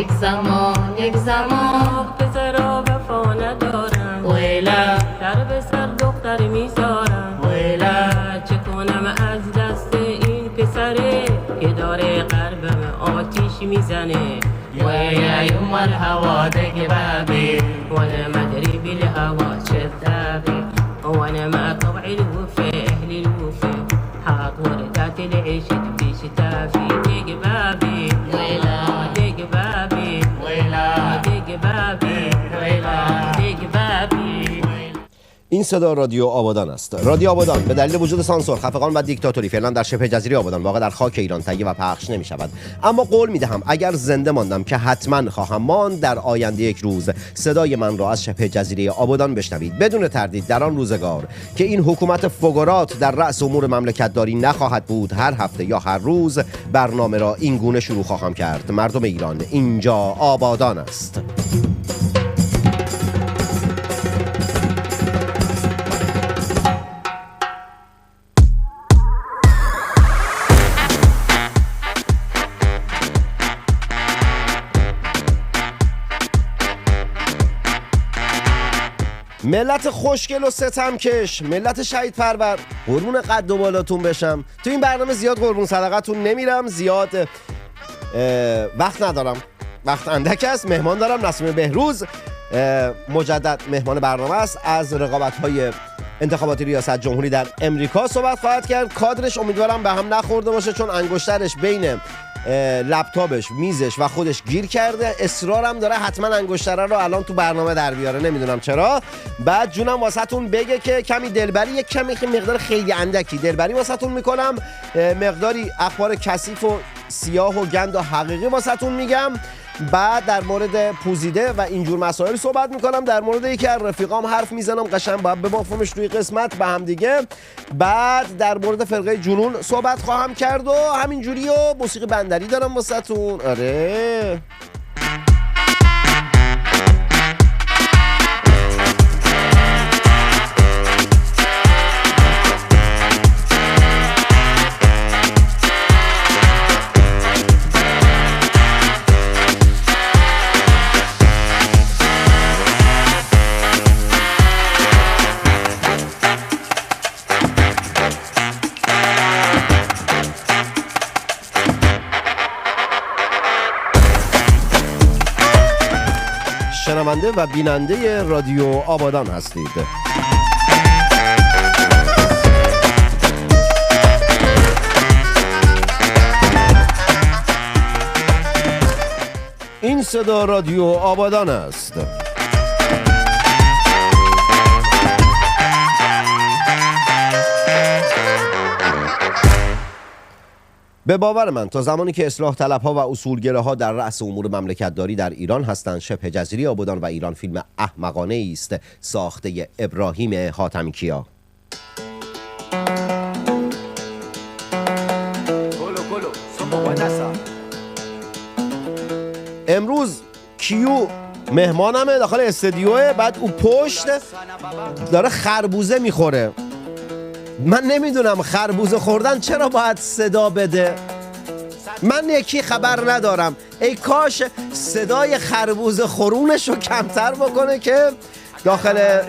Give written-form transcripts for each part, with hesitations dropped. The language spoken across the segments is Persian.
یک زمان پسرا وفا ندارن ویلا در به سر دختر میذارن ویلا چه کنم از دست این پسره که داره قلبم آتیش میزنه ويا يوم الهوى دقبابي وانا ما ادري بالهوى شذابي وانا ما طبع الوفا اهل الوفا حاط وردات العشق في شتافي دقبابي ويلا دقبابي ويلا دقبابي ويلا دقبابي. این صدا رادیو آبادان است. رادیو آبادان به دلیل وجود سانسور، خفقان و دیکتاتوری فعلا در شبه جزیره آبادان واقع در خاک ایران تهیه و پخش نمی شود. اما قول می دهم اگر زنده ماندم که حتما خواهم ماند، در آینده یک روز صدای من را از شبه جزیره آبادان بشنوید. بدون تردید در آن روزگار که این حکومت فقرات در رأس امور مملکت داری نخواهد بود، هر هفته یا هر روز برنامه را این گونه شروع خواهم کرد: مردم ایران، اینجا آبادان است. ملت خوشگل و ستمکش، ملت شهید پرور، قربون قد و بالاتون بشم. تو این برنامه زیاد قربون صدقتون نمیرم، زیاد وقت ندارم، وقت اندک است. مهمان دارم، نسیم بهروز مجدد مهمان برنامه است. از رقابت‌های انتخاباتی ریاست جمهوری در امریکا صحبت خواهد کرد. کادرش امیدوارم به هم نخورده باشه، چون انگشترش بین لپتاپش، میزش و خودش گیر کرده. اصرارم داره حتما انگشتره رو الان تو برنامه در بیاره، نمیدونم چرا. بعد جونم واسهتون بگه که کمی دلبری، یک کمی مقدار خیلی اندکی دلبری واسهتون میکنم، مقداری اخبار کثیف و سیاه و گند و حقیقی واسهتون میگم. بعد در مورد پوزیده و اینجور مسائل صحبت میکنم. در مورد یکی از رفیقام حرف میزنم، قشنگ باید ببافمش توی قسمت به هم دیگه. بعد در مورد فرقه جنون صحبت خواهم کرد و همینجوری و موسیقی بندری دارم واسهتون. آره شنونده و بیننده رادیو آبادان هستید. این صدا رادیو آبادان است. به باور من تا زمانی که اصلاح طلبها و اصولگراها در رأس امور مملکت داری در ایران هستند، شبه جزیره آبادان و ایران فیلم احمقانه است ساخته ابراهیم حاتمیکیا. امروز کیو مهمانمه داخل استودیوه، بعد او پشت داره خربوزه میخوره. من نمیدونم خربوزه خوردن چرا باید صدا بده. من یکی خبر ندارم، ای کاش صدای خربوزه خورونش رو کمتر بکنه که داخل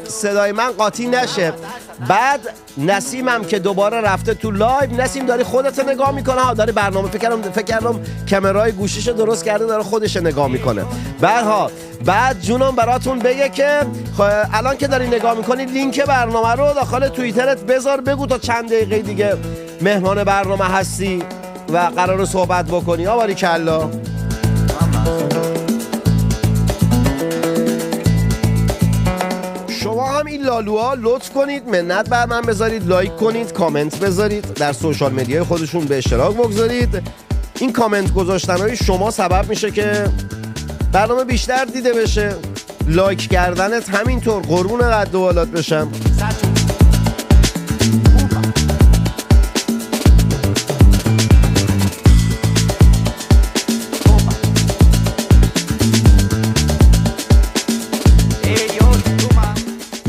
صدای من قاطی نشه. بعد نسیمم که دوباره رفته تو لایو. نسیم داری خودت نگاه میکنه؟ ها داری برنامه فکر کردم کامرای گوشیشو درست کرده داره خودش نگاه میکنه. بعد جونم براتون بگه که الان که داری نگاه میکنی لینک برنامه رو داخل توییترت بذار، بگو تا چند دقیقه دیگه مهمان برنامه هستی و قرار صحبت بکنی. آباری کلا. شما هم این لالوها لطف کنید منت بر من بذارید، لایک کنید، کامنت بذارید، در سوشال میدیای خودشون به اشتراک بگذارید. این کامنت گذاشتنهای شما سبب میشه که برنامه بیشتر دیده بشه. لایک کردنت همینطور. قربون قد و بالات بشم.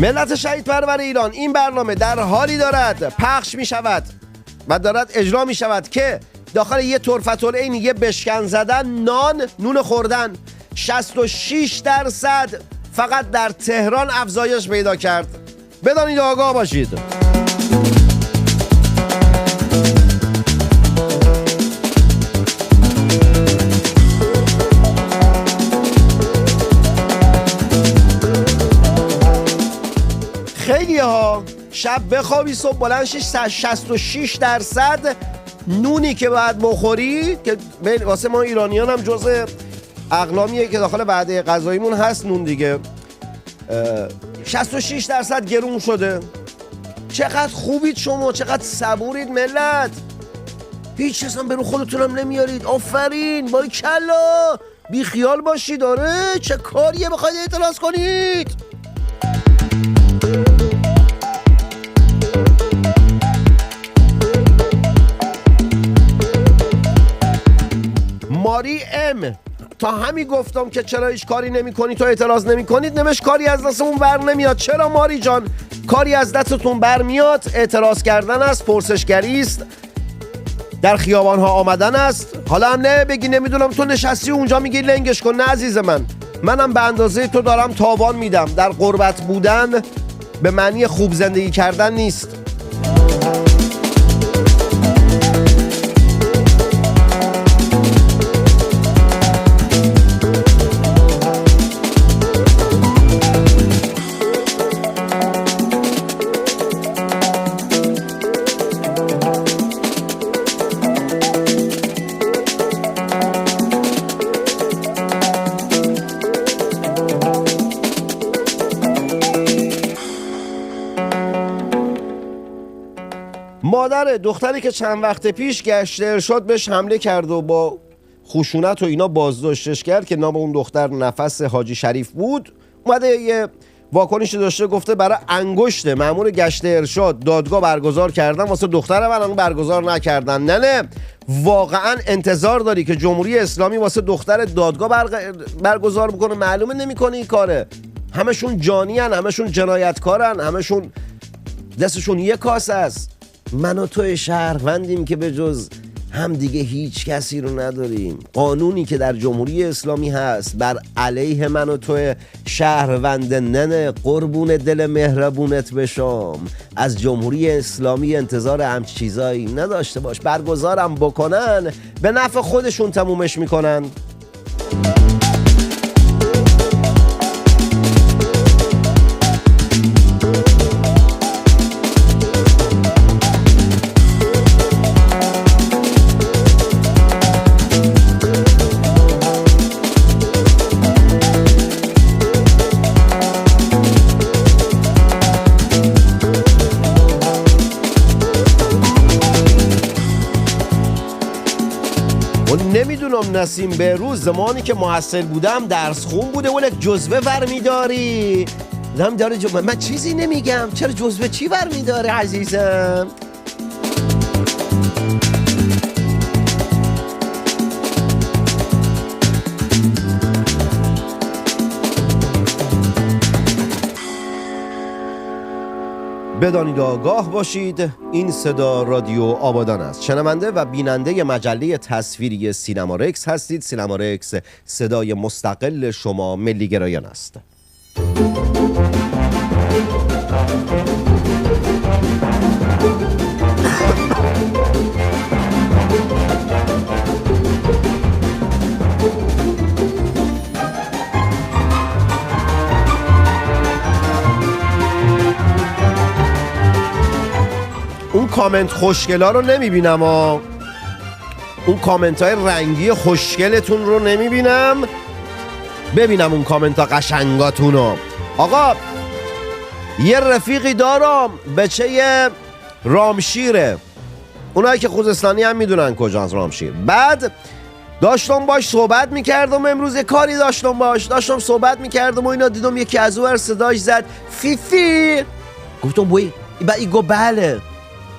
ملت شهید پرور ایران، این برنامه در حالی دارد پخش می شود و دارد اجرا می شود که داخل یه طرفتالعین یه بشکن زدن نون خوردن 66% فقط در تهران افزایش پیدا کرد. بدانید آگاه باشید. خیلی ها شب بخوابی صبح بلند شی 66% نونی که باید بخوری که واسه ما ایرانیان هم جزء اقلامیه که داخل وعده غذاییمون هست نون دیگه، 66% گرون شده. چقدر خوبید شما، چقدر صبورید ملت، هیچ چیز هم برو خودتونم نمیارید. آفرین، باریکلا، بی خیال باشید. آره چه کاریه بخواید اعتراض کنید. ماری ام تا همین گفتم که چرا هیچ کاری نمی کنی تو اعتراض نمی کنید، نمش کاری از دستمون بر نمیاد. چرا ماری جان کاری از دستتون بر میاد؟ اعتراض کردن است، پرسشگری است، در خیابان ها آمدن است. حالا هم نه بگی نمیدونم تو نشستی اونجا میگی لنگش کن. نه عزیز منم به اندازه تو دارم تاوان میدم. در غربت بودن به معنی خوب زندگی کردن نیست. مادر دختری که چند وقت پیش گشت ارشاد بهش حمله کرد و با خشونت و اینا بازداشتش کرد که نام اون دختر نفس حاجی شریف بود، اومده یه واکنشی داشته، گفته برای انگشت مأمور گشت ارشاد دادگاه برگزار کردن، واسه دختر من برگزار نکردن. نه واقعا انتظار داری که جمهوری اسلامی واسه دختر دادگاه برگزار بکنه؟ معلومه نمیکنه این کاره. همشون جانیان، همشون جنایتکارن، همشون دستشون یک کاسه است. من و تو شهروندیم که به جز هم دیگه هیچ کسی رو نداریم. قانونی که در جمهوری اسلامی هست بر علیه من و تو شهروند. ننه قربون دل مهربونت بشم، از جمهوری اسلامی انتظار همچی چیزایی نداشته باش. برگزارم بکنن به نفع خودشون تمومش میکنن. نمیدونم نسیم بهروز زمانی که محصل بودم درس خون بوده ولک جزوه ورمیداری دم داره من چیزی نمیگم. چرا جزوه چی ورمیداره عزیزم؟ بدانید آگاه باشید. این صدا رادیو آبادان است. شنونده و بیننده مجله تصویری سینما رکس هستید. سینما رکس صدای مستقل شما ملی گرایان است. اون کامنت خوشگلا رو نمیبینم اون کامنت های رنگی خوشگلتون رو نمیبینم. ببینم اون کامنت ها قشنگاتون رو. آقا یه رفیقی دارم بچه رامشیره، اونایی که خوزستانی هم میدونن کجاست رامشیر. بعد داشتم باش صحبت میکردم، امروز یه کاری داشتم صحبت میکردم و اینا، دیدم یکی از اون صداش زد فیفی. گفتم بوی ای گو بله.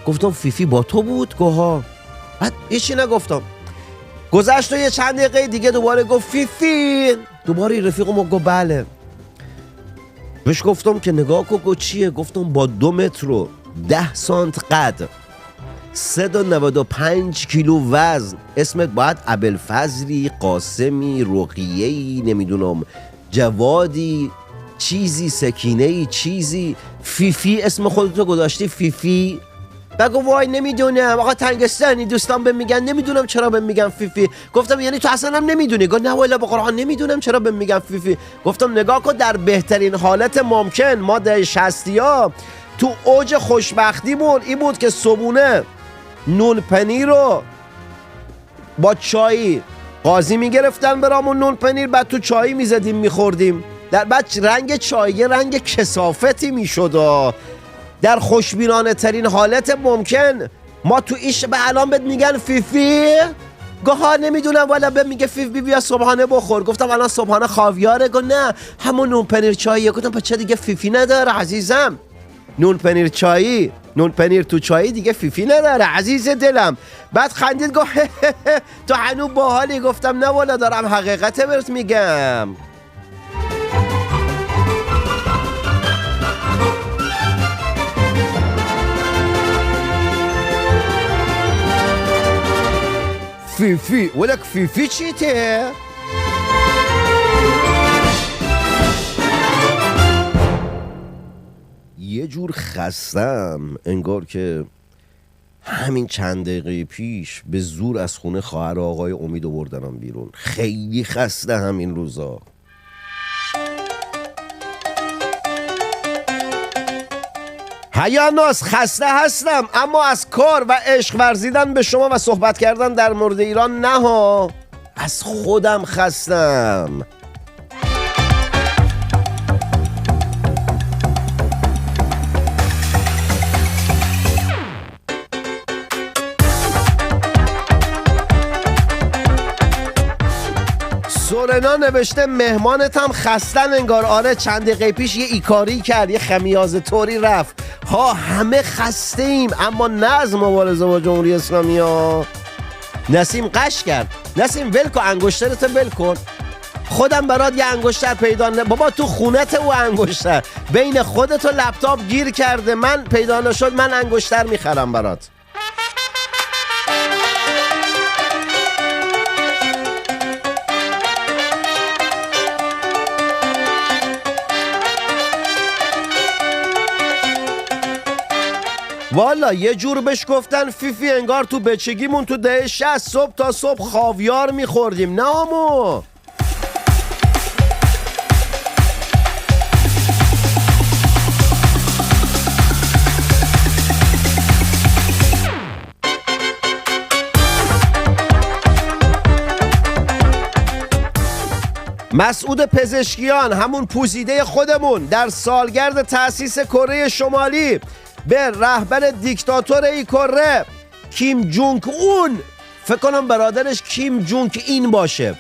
گفتم فیفی با تو بود؟ گوها. بعد هیچی نگفتم. گذشت و یه چند دقیقه دیگه دوباره گفت فیفی. دوباره رفیقم گفت بله. بهش گفتم که نگاه کو چیه؟ گفتم با 2 متر و 10 سانت قد 195 کیلو وزن. اسمت باید ابوالفضلی، قاسمی، رقیه‌ای، نمیدونم جوادی، چیزی، سکینه‌ای، چیزی، فیفی اسم خودتو گذاشتی فیفی. بگو وای نمیدونم آقا تنگستانی، دوستان بهم میگن نمیدونم چرا بهم میگن فیفی. گفتم یعنی تو اصلا هم نمیدونی؟ گفت نه والا به قرآن نمیدونم چرا بهم میگن فیفی. گفتم نگاه کن، در بهترین حالت ممکن ما در 60ها تو اوج خوشبختیمون این بود که صبونه نون پنیر رو با چای قاضی میگرفتن برامون نون پنیر، بعد تو چای میزدیم میخوردیم. در بعد رنگ چای رنگ کثافتی میشد. در خوشبینانه ترین حالت ممکن ما تو ایش به الان بهت میگن فیفی. گاها نمیدونم والا به میگه فیفی بیا صبحانه بخور. گفتم الان صبحانه خاویاره. گفت نه همون نون پنیر چاییه. گفتم پس چه دیگه فیفی نداره عزیزم؟ نون پنیر چایی، نون پنیر تو چایی دیگه فیفی نداره عزیز دلم. بعد خندید گفت تو هنو باحالی. گفتم نه والا دارم حقیقت برات میگم. فیفی ولک فیفی چیته؟ یه جور خستم انگار که همین چند دقیقه پیش به زور از خونه خواهر آقای امید آوردنم بیرون. خیلی خسته همین روزا. هیاناس خسته هستم، اما از کار و عشق ورزیدن به شما و صحبت کردن در مورد ایران نه ها، از خودم خستم. سورنا نوشته مهمانتم خستن انگار. آره چند دقیقه پیش یه ایکاری کرد، یه خمیازه طوری رفت. ها همه خسته ایم، اما نه از مبارزه با جمهوری اسلامی ها. نسیم قش کرد. نسیم ول کن انگشترت، ول کن. خودم برات یه انگشتر پیدا بابا تو خونت او انگشتر بین خودت و لپتاپ گیر کرده، من پیدا نشد، من انگشتر میخرم برات. والا یه جور بهش گفتن فیفی انگار تو بچگیمون تو دهه 60 صبح تا صبح خاویار میخوردیم. نه امو مسعود پزشکیان، همون پوزیده خودمون، در سالگرد تأسیس کره شمالی به رهبر دیکتاتور ای کره کیم جونگ اون، فکر کنم برادرش کیم جونگ این باشه،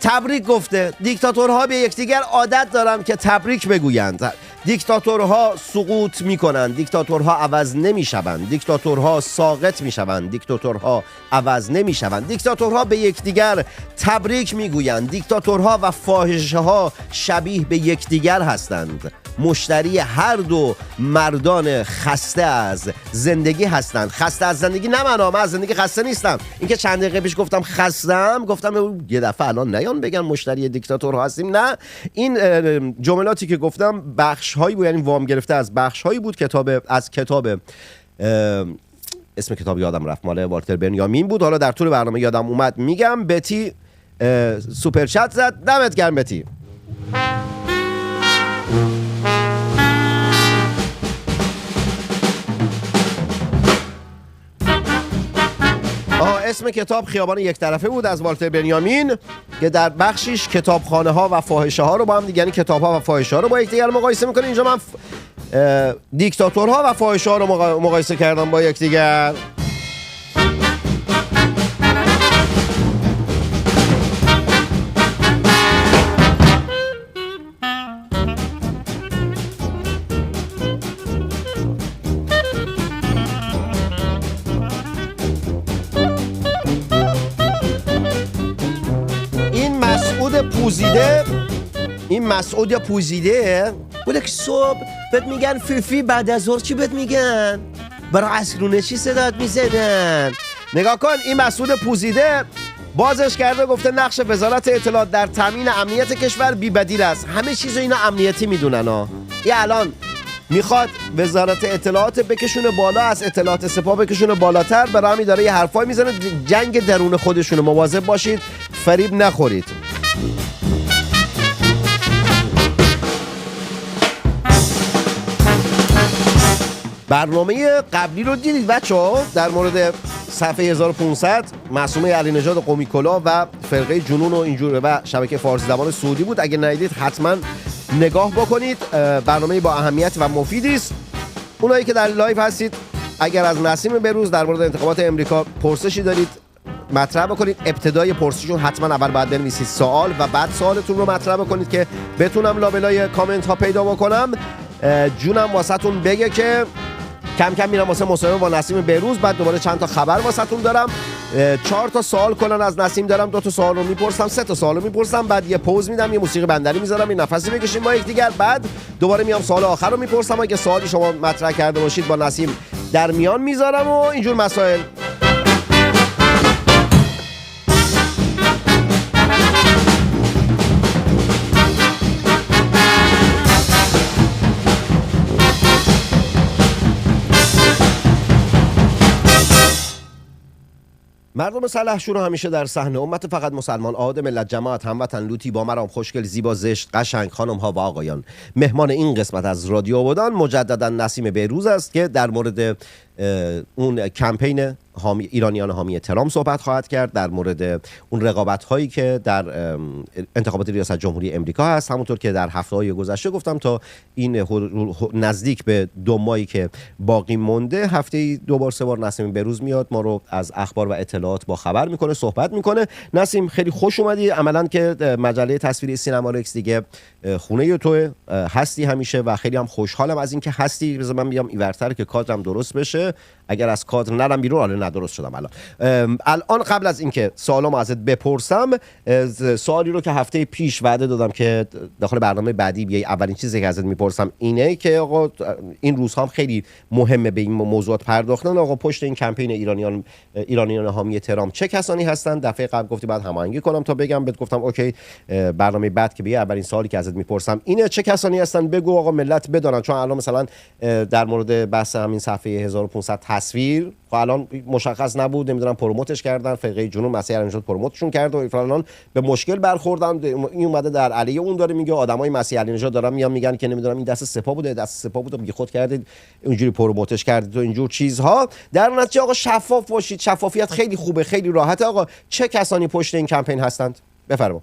تبریک گفته. دیکتاتورها به یکدیگر عادت دارن که تبریک بگویند. دیکتاتورها سقوط میکنن، دیکتاتورها عوض نمیشوند، دیکتاتورها ساقط میشوند، دیکتاتورها عوض نمیشوند، دیکتاتورها به یکدیگر تبریک میگویند. دیکتاتورها و فاحشه ها شبیه به یکدیگر هستند، مشتری هر دو مردان خسته از زندگی هستند. خسته از زندگی نه، من از زندگی خسته نیستم. اینکه چند دقیقه پیش گفتم خستم، گفتم یه دفعه الان نیان بگن مشتری دیکتاتورها هستیم. نه، این جملاتی که گفتم بخش هایی بود، یعنی وام گرفته از بخش هایی بود از کتاب اسم کتاب یادم رفت، مال والتر بنیامین بود. حالا در طول برنامه یادم اومد میگم. بتی سوپر چت زد، دمت گرم بتی. اسم کتاب خیابان یک طرفه بود از والتر بنیامین که در بخشش کتابخانه ها و فاحشه ها رو با هم دیگه، یعنی کتاب ها و فاحشه ها رو با یکدیگر مقایسه میکنه. اینجا من دیکتاتورها و فاحشه ها رو مقایسه کردم با یکدیگر. این مسعود پوزیده بوده که صبح بهت میگن فیفی، بعد از ظهر چی بهت میگن؟ برای اسیرونه چی صدات میزنن؟ نگاه کن این مسعود پوزیده بازش کرده، گفته نقش وزارت اطلاعات در تامین امنیت کشور بی‌بدیل است. همه چیزو اینا امنیتی میدونن ها. این الان میخواد وزارت اطلاعات بکشونه بالا، از اطلاعات سپاه بکشونه بالاتر، برای همین داره یه حرفای میزنه. جنگ درون خودشونه، مواظب باشید فریب نخورید. برنامه قبلی رو دیدید بچه‌ها در مورد صفحه 1500 معصومه علی نژاد قمی کلاه و فرقه جنون و اینجوره و شبکه فارسی زبان سعودی بود. اگه ندیدید حتما نگاه بکنید، برنامه با اهمیت و مفیدی است. اونایی که در لایو هستید اگر از نسیم بهروز در مورد انتخابات امریکا پرسشی دارید مطرح بکنید. ابتدای پرسشون حتما اول باید بنویسید سوال و بعد سوالتون رو مطرح بکنید که بتونم لابلای کامنت ها پیدا بکنم. جونم واسهتون بگه که کم کم میرم واسه مصاحبه با نسیم بهروز، بعد دوباره چند تا خبر واسهتون دارم. 4 تا سوال کلان از نسیم دارم، 2 تا سوال رو میپرسم، 3 تا سوال رو میپرسم، بعد یه پوز میدم، یه موسیقی بندری میذارم، یه نفسی بکشیم ما یکدیگر، بعد دوباره میام سوال آخر رو میپرسم. اگه سوالی شما مطرح کرده باشید با نسیم در میان میذارم و اینجور مسائل. مردم سلحشور رو همیشه در صحنه، امت فقط مسلمان، عاد ملت، جماعت، هموطن، لوتی، با مرام، خوشگل، زیبا، زشت، قشنگ، خانم ها و آقایان. مهمان این قسمت از رادیو آبادان مجددا نسیم بهروز است که در مورد اون کمپین ایرانیان حامی ترامپ صحبت خواهد کرد، در مورد اون رقابت هایی که در انتخابات ریاست جمهوری امریکا هست. همونطور که در هفته‌های گذشته گفتم تا این نزدیک به 2 ماهی که باقی مونده، هفته‌ای 2 بار 3 بار نسیم بهروز میاد ما رو از اخبار و اطلاعات با خبر میکنه، صحبت میکنه. نسیم خیلی خوش اومدی. عملاً که مجله تصویری سینمارکس دیگه خونه تو هستی همیشه و خیلی هم خوشحالم از اینکه هستی. بذار من بیام اینورتر که کادرم درست بشه، اگر از کادر نرم بیرون. آره درست شدم الان. قبل از اینکه سوالامو ازت بپرسم، سوالی رو که هفته پیش وعده دادم که داخل برنامه بعدی بیای، اولین چیزی که ازت میپرسم اینه که آقا این روزها هم خیلی مهمه به این موضوعات پرداختن. آقا پشت این کمپین ایرانیان حامی ترامپ چه کسانی هستن؟ دفعه قبل گفتی بعد هماهنگی کنم تا بگم، بهت گفتم اوکی برنامه بعد که بیای اولین سوالی که ازت میپرسم اینه چه کسانی هستن؟ بگو آقا ملت بدونن، چون الان مثلا در مورد بحث همین صفحه 1500 تصویر الان مشخص نبود، نمیدونم پروموتش کردن، فرقه جنون مسیح علی نژاد پروموتشون کرد و فلان به مشکل برخوردن. این اومده در علیه اون داره میگه، آدمای مسیح علی نژاد دارن میگن که نمیدونم این دست سپاه بوده، دست سپاه بود و بی خود کردید اونجوری پروموتش کردید و اینجور چیزها. در نتیجه آقا شفاف باشید، شفافیت خیلی خوبه، خیلی راحته. آقا چه کسانی پشت این کمپین هستند؟ بفرما.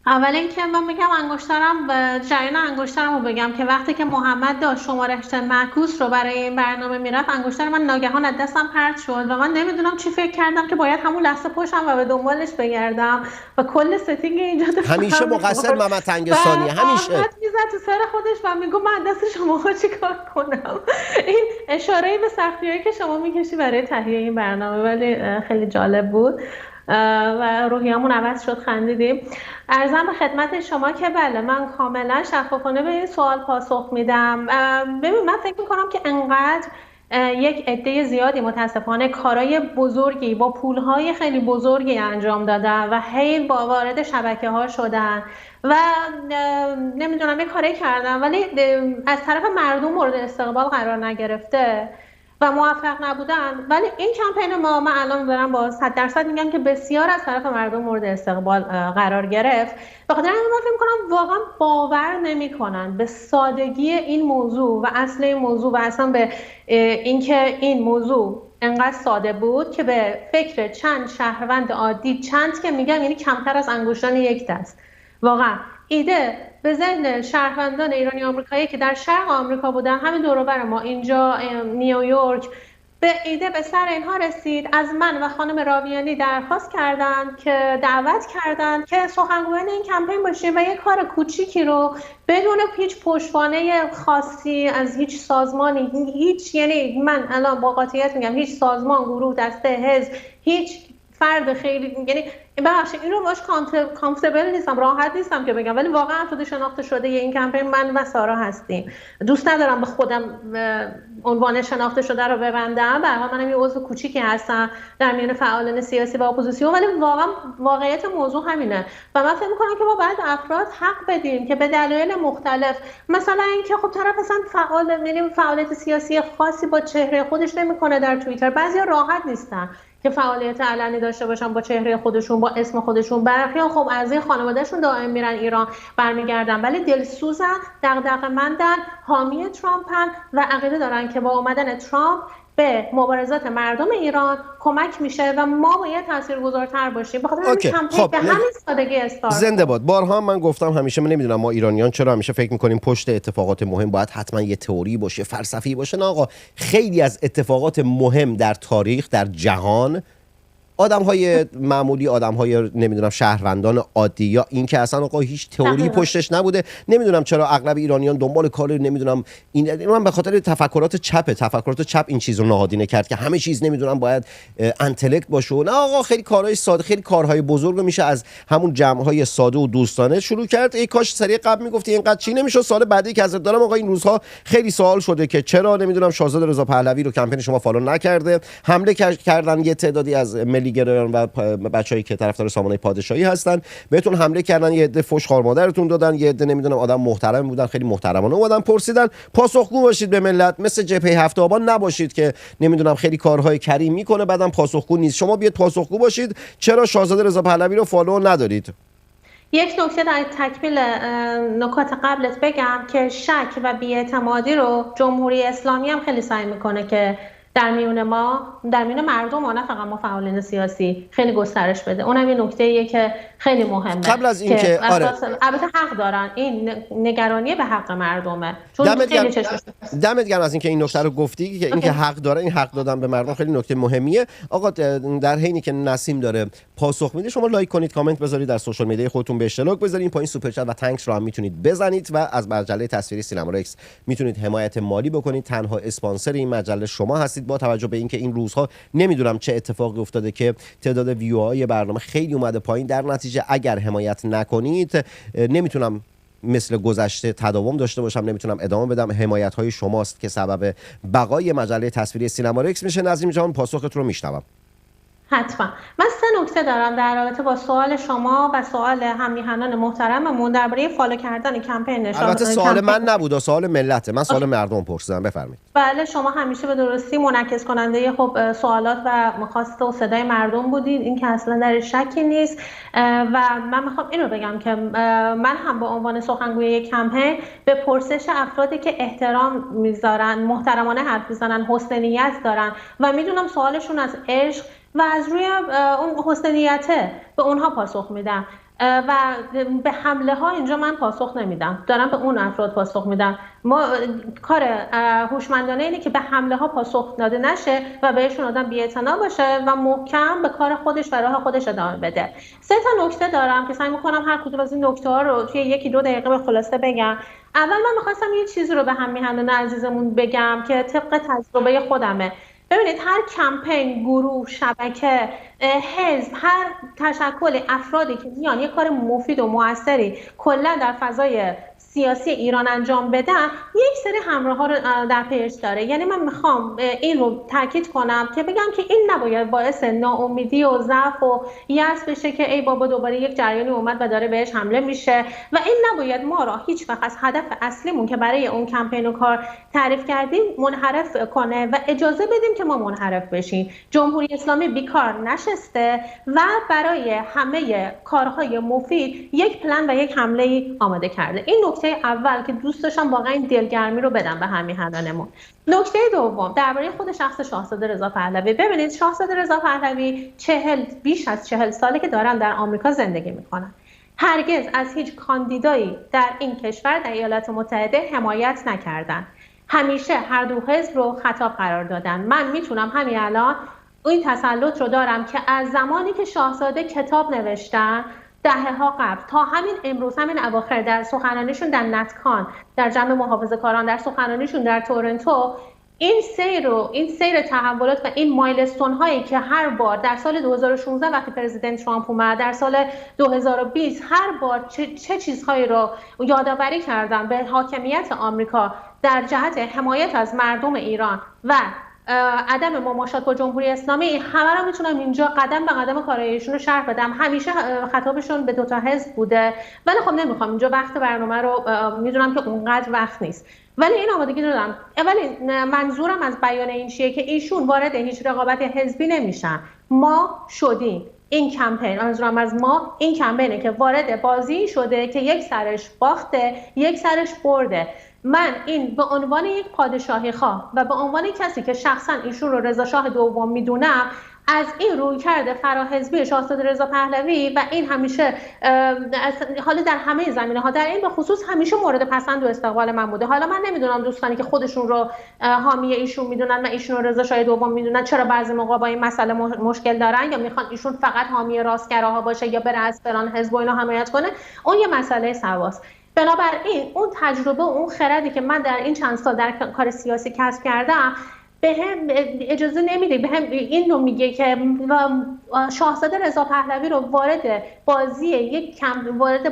اول اینکه من بگم انگشترم به جریان انگشترم رو بگم که وقتی که محمد داشت شمارش معکوس رو برای این برنامه میرفت، انگشتر من ناگهان از دستم پرت شد و من نمیدونم چی فکر کردم که باید همون لحظه پشتم و به دنبالش بگردم و کل ستینگ اینجا همیشه مقصر محمد تنگستانی، همیشه میزد تو سر خودش و میگم من دست شما چیکار کنم. این اشاره‌ای به سختی‌هایی که شما میکشی برای تهیه این برنامه، ولی خیلی جالب بود و روحیه‌مون عوض شد، خندیدیم. عرضم به خدمت شما که بله من کاملا شفافانه به این سوال پاسخ میدم. ببین من فکر میکنم که انقدر یک عده زیادی متاسفانه کارهای بزرگی با پولهای خیلی بزرگی انجام دادن و هی با وارد شبکه ها شدن و نمیدونم یه کاری کردن ولی از طرف مردم مورد استقبال قرار نگرفته و موفق نبودن. ولی این کمپین ما من الان دارم با 100% میگم که بسیار از طرف مردم مورد استقبال قرار گرفت. به خاطر همین من فکر می‌کنم واقعا باور نمی‌کنن به سادگی این موضوع و اصل این موضوع و اصلا به اینکه این موضوع انقدر ساده بود که به فکر چند شهروند عادی، چند که میگم یعنی کمتر از انگشتان یک دست، واقعا ایده به ذهن شهروندان ایرانی آمریکایی که در شرق آمریکا بودن، همین دور و بر ما اینجا نیویورک، به ایده به سر اینها رسید. از من و خانم راویانی درخواست کردن که دعوت کردن که سخنگویان این کمپین باشیم و یک کار کوچیکی رو بدون هیچ پشتوانه خاصی از هیچ سازمانی، هیچ، یعنی من الان با قاطعیت میگم هیچ سازمان، گروه، دسته، حزب، هیچ فرد خیلی، یعنی ببخشید این رو باش کامفتبل نیستم، راحت نیستم که بگم، ولی واقعا افراد شناخته شده این کمپین من و سارا هستیم. دوست ندارم به خودم عنوان شناخته شده رو ببندم، به هر حال منم یه عضو کوچیکی هستم در میان فعالان سیاسی و اپوزیسیون، ولی واقعا واقعیت موضوع همینه و من فکر می‌کنم که ما باید افراد حق بدیم که به دلایل مختلف، مثلا اینکه خب طرف اصلا فعالیت سیاسی خاصی با چهره خودش نمی‌کنه در توییتر، بعضیا راحت نیستن که فعالیت علنی داشته باشن با چهره خودشون، با اسم خودشون. برخیان خب اعضای خانوادهشون دائم میرن ایران برمیگردن، ولی دلسوزن، دغدغه‌مندن، حامی ترامپن و عقیده دارن که با اومدن ترامپ به مبارزات مردم ایران کمک میشه و ما باید تاثیرگذارتر باشیم. بخاطر همین کمپین به همین سادگی استارت. زنده باد. بارها من گفتم همیشه، من نمیدونم ما ایرانیان چرا همیشه فکر میکنیم پشت اتفاقات مهم باید حتما یه تئوری باشه، فلسفی باشه. نه آقا، خیلی از اتفاقات مهم در تاریخ، در جهان، آدم‌های معمولی، آدم‌های نمیدونم شهروندان عادی، یا این که اصلا آقا هیچ تئوری پشتش نبوده. نمیدونم چرا اغلب ایرانیان دنبال کار نمیدونم این، من به خاطر تفکرات چپ این چیزو نهادینه کرد که همه چیز نمیدونم باید انتلکت باشه. نه آقا، خیلی کارهای ساده، خیلی کارهای بزرگ رو میشه از همون جمع‌های ساده و دوستانه شروع کرد. ای کاش سری قبل میگفتی اینقدر چی نمیشه. سال بعدی که ازت دارم آقا، این روزها خیلی سوال شده که چرا نمیدونم شاهزاده رضا پهلوی رو کمپین شما فالو نکرده. حمله کردن یه تعدادی از گرایان و بچه‌ای که طرفدار سامانه پادشاهی هستن، بهتون حمله کردن، یه عده فوش خار مادرتون دادن، یه عده نمیدونم آدم محترم بودن، خیلی محترمانه اومدن پرسیدن. پاسخگو باشید به ملت، مثل جبهه هفت آبان نباشید که نمیدونم خیلی کارهای کریم میکنه بعدم پاسخگو نیست. شما بیاید پاسخگو باشید. چرا شاهزاده رضا پهلوی رو فالو ندارید؟ یک نکته در تکمیل نکات قبلت بگم که شک و بی‌اعتمادی رو جمهوری اسلامی هم خیلی سعی میکنه که در میون مردم، نه فقط ما فعالین سیاسی، خیلی گسترش بده. اونم یه نکته‌ایه که خیلی مهمه. قبل از این که البته حق دارن، این نگرانی به حق مردمه. چون دمت گرم از اینکه این نکته رو گفتی که اینکه حق داره، این حق دادن به مردم خیلی نکته مهمیه. آقا در حینی که نسیم داره پاسخ میده، شما لایک کنید، کامنت بذارید، در سوشال میدیا خودتون به اشتراک بذارید، این پایین سوپر چت و تانکس رو هم میتونید بزنید و از مجله تصویری سینمارکس میتونید حمایت مالی بکنید. تنها اسپانسر این مجله شما هستید. با توجه به اینکه این روزها نمیدونم چه اتفاقی افتاده که تعداد ویوهای برنامه خیلی اومده پایین، در نتیجه اگر حمایت نکنید نمیتونم مثل گذشته تداوم داشته باشم، نمیتونم ادامه بدم. حمایت های شماست که سبب بقای مجله تصویری سینمارکس میشه. نظیم جان، پاسختون رو میشنوم. حتما. من 3 نکته دارم در رابطه با سوال شما و سوال هم‌میهنان محترممون درباره فالو کردن کمپین. البته سوال من نبود، سوال ملته. من سوال مردم پرسیدم. بفرمایید. بله، شما همیشه به درستی منعکس کننده خب سوالات و مخواست و صدای مردم بودید، این که اصلا در شکی نیست. و من میخوام این رو بگم که من هم به عنوان سخنگوی یک کمپین به پرسش افرادی که احترام میذارن، محترمانه حرف میزنن، حسن نیت دارن و میدونم سوالشون از عشق و از روی اون حسن نیته، به اونها پاسخ میدم و به حمله ها اینجا من پاسخ نمیدم، دارم به اون افراد پاسخ میدم. ما کار هوشمندانه اینه که به حمله ها پاسخ داده نشه و بهشون آدم بی‌اعتنا باشه و محکم به کار خودش و راه خودش ادامه بده. 3 نکته دارم که سعی میکنم هر کدوم از این نکته ها رو توی 1-2 دقیقه به خلاصه بگم. اول من میخواستم یه چیزی رو به هم‌میهنان عزیزمون بگم که طبق تجربه خودمه. ببینید، هر کمپین، گروه، شبکه، حزب، هر تشکل افرادی که میان یه کار مفید و موثری کلا در فضای سیاسی ایران انجام بدن، یک سری همراه‌ها رو در پیش داره. یعنی من میخوام این رو تاکید کنم که بگم که این نباید باعث ناامیدی و ضعف و یأس بشه که ای بابا دوباره یک جریانی اومد و داره بهش حمله میشه، و این نباید ما را هیچ وقت از هدف اصلیمون که برای اون کمپین و کار تعریف کردیم منحرف کنه و اجازه بدیم که ما منحرف بشیم. جمهوری اسلامی بیکار نشسته و برای همه کارهای مفید یک پلن و یک حمله آماده کرده. این نکته اول که دوست داشتم واقعا این دلگرمی رو بدم به هم‌میهنانمون. نکته دوم درباره خود شخص شاهزاده رضا پهلوی. ببینید، شاهزاده رضا پهلوی بیش از 40 ساله که دارن در آمریکا زندگی میکنن. هرگز از هیچ کاندیدایی در این کشور، در ایالات متحده، حمایت نکردن. همیشه هر دو حزب رو خطاب قرار دادن. من میتونم همین الان این تسلط رو دارم که از زمانی که شاهزاده کتاب نوشتن دهه‌ها قبل تا همین امروز، همین اواخر، در سخنرانیشون در نتکان، در جمع محافظه‌کاران، در سخنرانیشون در تورنتو، این سیر تحولات و این مایلستون هایی که هر بار در سال 2016 وقتی پرزیدنت ترامپ اومد، در سال 2020 هر بار چه چیزهایی رو یادآوری کردن به حاکمیت آمریکا در جهت حمایت از مردم ایران و عدم مماشات با جمهوری اسلامی، همه رو میتونم اینجا قدم به قدم کارایشون رو شرح بدم. همیشه خطابشون به 2 حزب بوده، ولی خب نمیخوام اینجا وقت برنامه رو، میدونم که اونقدر وقت نیست، ولی این آمادگی دادم. ولی منظورم از بیان این چیه که ایشون وارد هیچ رقابت حزبی نمیشن. ما شدیم این کمپین، منظورم از ما این کمپینه که وارد بازی شده که یک سرش باخته، یک سرش برده. من این به عنوان یک پادشاهی خواه و به عنوان کسی که شخصا ایشون رو رضا شاه دوم میدونم، از این رویکرد فراحزبی شاهزاده رضا پهلوی و این همیشه حالا در همه زمینه ها، در این به خصوص همیشه مورد پسند و استقبال من بوده. حالا من نمیدونم دوستانی که خودشون رو حامی ایشون میدونن و ایشون رو رضا شاه دوم میدونن چرا بعضی موقع با این مسئله مشکل دارن، یا میخوان ایشون فقط حامی راستگراها باشه یا بره از فلان حزب و اینا حمایت کنه. اون یه مسئله سواست. بنابراین اون تجربه و اون خردی که من در این چند سال در کار سیاسی کسب کردم به هم اجازه نمیده، به هم این رو میگه که شاهزاده رضا پهلوی رو وارد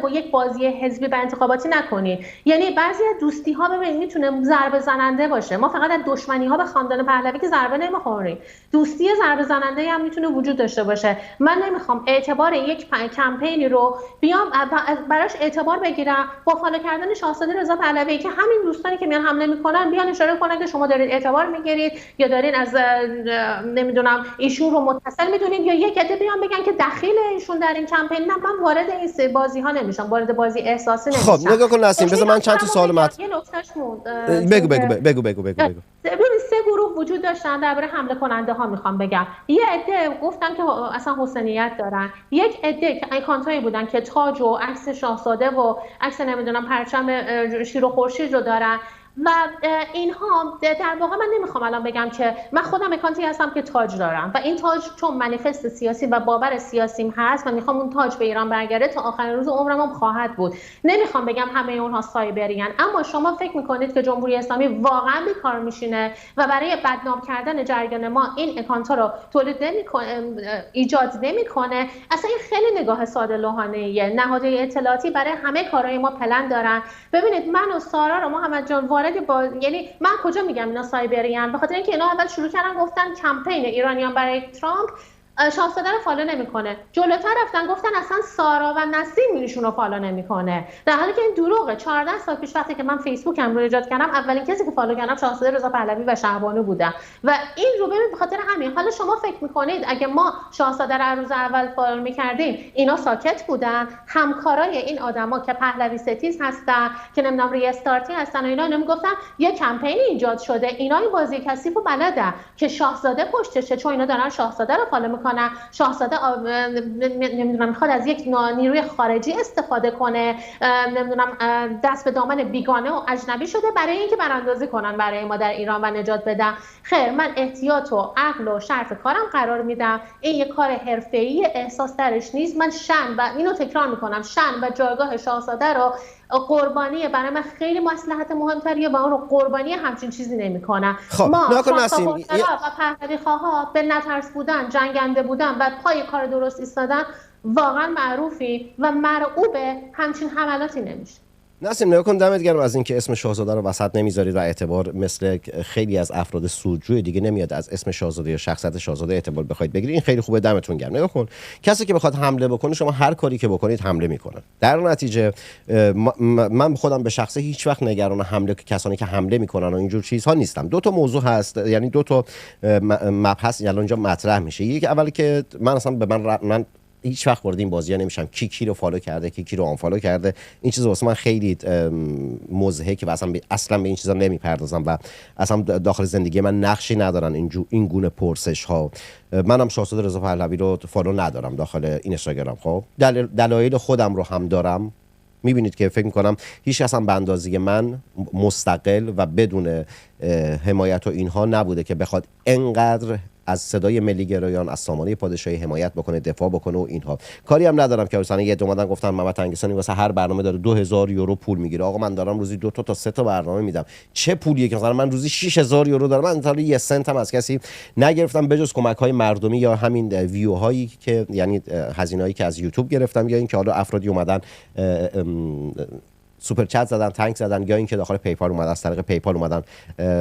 با یک بازی حزبی و انتخاباتی نکنید. یعنی بعضی از دوستی ها ببینید میتونه ضربه زننده باشه. ما فقط از دشمنی ها به خاندان پهلوی که ضربه نمیخوریم، دوستی ضربه زننده هم میتونه وجود داشته باشه. من نمیخوام اعتبار یک کمپینی رو بیام براش اعتبار بگیرم با فالو کردن شاهزاده رضا پهلوی که همین دوستانی که میان حمله میکنن بیان اشاره کنن که شما دارید اعتبار میگیرید یا دارین از نمیدونم ایشون رو متصل میدونید، یا یک عده بیان بگن که دخیل ایشون در این کمپین. نه، من وارد این بازی ها نمیشم، وارد بازی احساسی نمیشم. خب نگاه کن نسیم، بذار من چند تا سوال یه نکتهش موند. بگو. ببین 3 گروه وجود داشتن درباره حمله کننده ها. میخوام بگم یه عده گفتن که اصلا حسینیت دارن، یک عده که آیکانتایی بودن که تاج و عکس شاهزاده و عکس نمیدونم پرچم شیر و خورشید رو دارن و اینها در واقع من نمیخوام الان بگم که من خودم اکانتی هستم که تاج دارم و این تاج چون منیفست سیاسی و باور سیاسیم هست و میخوام اون تاج به ایران برگرده تا آخرین روز عمرم هم خواهد بود. نمیخوام بگم همه اونها سایبریان، اما شما فکر میکنید که جمهوری اسلامی واقعا بیکار میشینه و برای بدنام کردن جریان ما این اکانتا رو تولید نمیکنه، ایجاد نمیکنه؟ اصلا این خیلی نگاه ساده لوحانه‌ایه. نهادهای اطلاعاتی برای همه کارهای ما پلن دارن. ببینید من و سارا رو محمد جان یعنی من کجا میگم اینا سایبریان؟ به خاطر اینکه اینا اول شروع کردن گفتن کمپین ایرانیان برای ترامپ شاهزاده رو فالو نمیکنه، جلوتر رفتن گفتن اصلا سارا و نسیم ایشون رو فالو نمیکنه، در حالی که این دروغه. 14 سال پیش وقتی که من فیسبوکم رو ایجاد کردم اولین کسی که فالو کردم شاهزاده رضا پهلوی و شهبانو بودم و این رو ببین به خاطر همین. حالا شما فکر میکنید اگه ما شاهزاده رو روز اول فالو میکردیم اینا ساکت بودن؟ همکارای این آدما که پهلوی ستیز هستن که نمیدونم ریستارتی هستن و اینا میگفتن یه کمپینی ایجاد شده، اینا این بازی کثیفو بلدن که شاهزاده پشتشه، چون اینا دارن شاهزاده رو فالو شاهزاده نمیدونم میخواد از یک نیروی خارجی استفاده کنه، نمیدونم دست به دامن بیگانه و اجنبی شده برای اینکه براندازی کنن برای ما در ایران و نجات بدن. خیر، من احتیاط و عقل و شرط کارم قرار میدم. این یک کار حرفه‌ای، احساس درش نیست. من شأن و اینو تکرار میکنم، شأن و جایگاه شاهزاده رو قربانی برای من خیلی مصلحت مهمتریه و اون رو قربانی همچین چیزی نمی‌کنم. خب ما نسیم و پهلوی خواها به نترس بودن، جنگنده بودن و پای کار درست ایستادن واقعا معروفی و مرعوب همچین حملاتی نمیشه. نسیم نگاه کن، دمت گرم از اینکه اسم شاهزاده رو وسط نمیذارید و اعتبار مثل خیلی از افراد سودجوی دیگه نمیاد از اسم شاهزاده یا شخصیت شاهزاده اعتبار بخواید بگیرید. این خیلی خوبه، دمتون گرم. نگاه کن، کسی که بخواد حمله بکنه شما هر کاری که بکنید حمله میکنه. در نتیجه من خودم به شخصه هیچ وقت نگران حمله کسانی که حمله میکنن و اینجور چیزها نیستم. دو تا موضوع هست، یعنی دو تا مبحث الان اینجا مطرح میشه. یک اولی که من اصلا من هیچ وقت وارد این بازی‌ها نمیشم کی رو فالو کرده، کی رو آنفالو کرده. این چیز واسه من خیلی مضحکه و اصلا به این چیزا نمیپردازم و اصلا داخل زندگی من نقشی ندارن این گونه پرسش ها. منم شاهزاده رضا پهلوی رو فالو ندارم داخل این اینستاگرام. خب دلایل خودم رو هم دارم. میبینید که فکر میکنم هیچ کس هم به اندازه من مستقل و بدون حمایت و اینها نبوده که بخواد انقدر از صدای ملی گرایان، از سامانه پادشاهی حمایت بکنه، دفاع بکنه و اینها. کاری هم ندارم که مثلا یه اومدن گفتن محمد تنگستانی واسه هر برنامه داره 2000 یورو پول میگیره. آقا من دارم روزی 2 تا 3 تا برنامه میدم، چه پولیه که مثلا من روزی 6000 یورو دارم؟ من تا یه سنت هم از کسی نگرفتم بجز کمک‌های مردمی یا همین ویو هایی که یعنی هزینه‌ای که از یوتیوب گرفتم، یا اینکه حالا افرادی اومدن سوپر چت زدن، تانک زدن، یا اینکه داخل پیپال اومدن، از طریق پیپال اومدن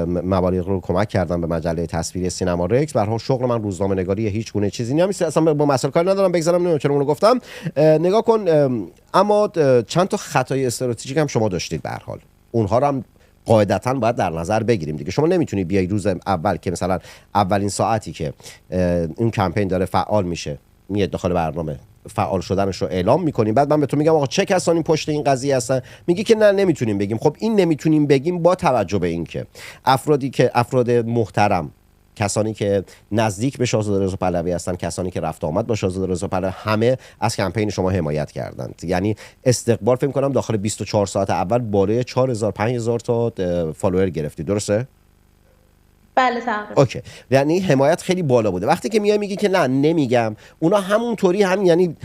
مبالغ رو کمک کردن به مجله تصویری سینما رکس. به هر حال شغل من روزنامه‌نگاری هیچ گونه چیزی نیست، اصلا با مسائل کاری ندارم. بگذارم نمیدونم چرا اونو گفتم. نگاه کن، اما چند تا خطای استراتژیک هم شما داشتید. به هر حال اونها رو هم قاعدتاً باید در نظر بگیریم دیگه. شما نمیتونی بیای روز اول که مثلا اولین ساعتی که این کمپین داره فعال میشه میاد داخل برنامه فعال شدنش رو اعلام میکنیم، بعد من به تو میگم آقا چه کسانی پشت این قضیه هستن، میگی که نه نمیتونیم بگیم. خب این نمیتونیم بگیم با توجه به این که افراد محترم، کسانی که نزدیک به شاهزاده رضا پهلوی هستن، کسانی که رفت آمد با شاهزاده رضا پهلوی، همه از کمپین شما حمایت کردند. یعنی استقبال فکر کنم داخل 24 ساعت اول بالای 4000 5000 تا فالوور گرفتی، درسته؟ بله تقریبا. اوکی، یعنی حمایت خیلی بالا بوده. وقتی که میگی که نه نمیگم، اونا همونطوری هم یعنی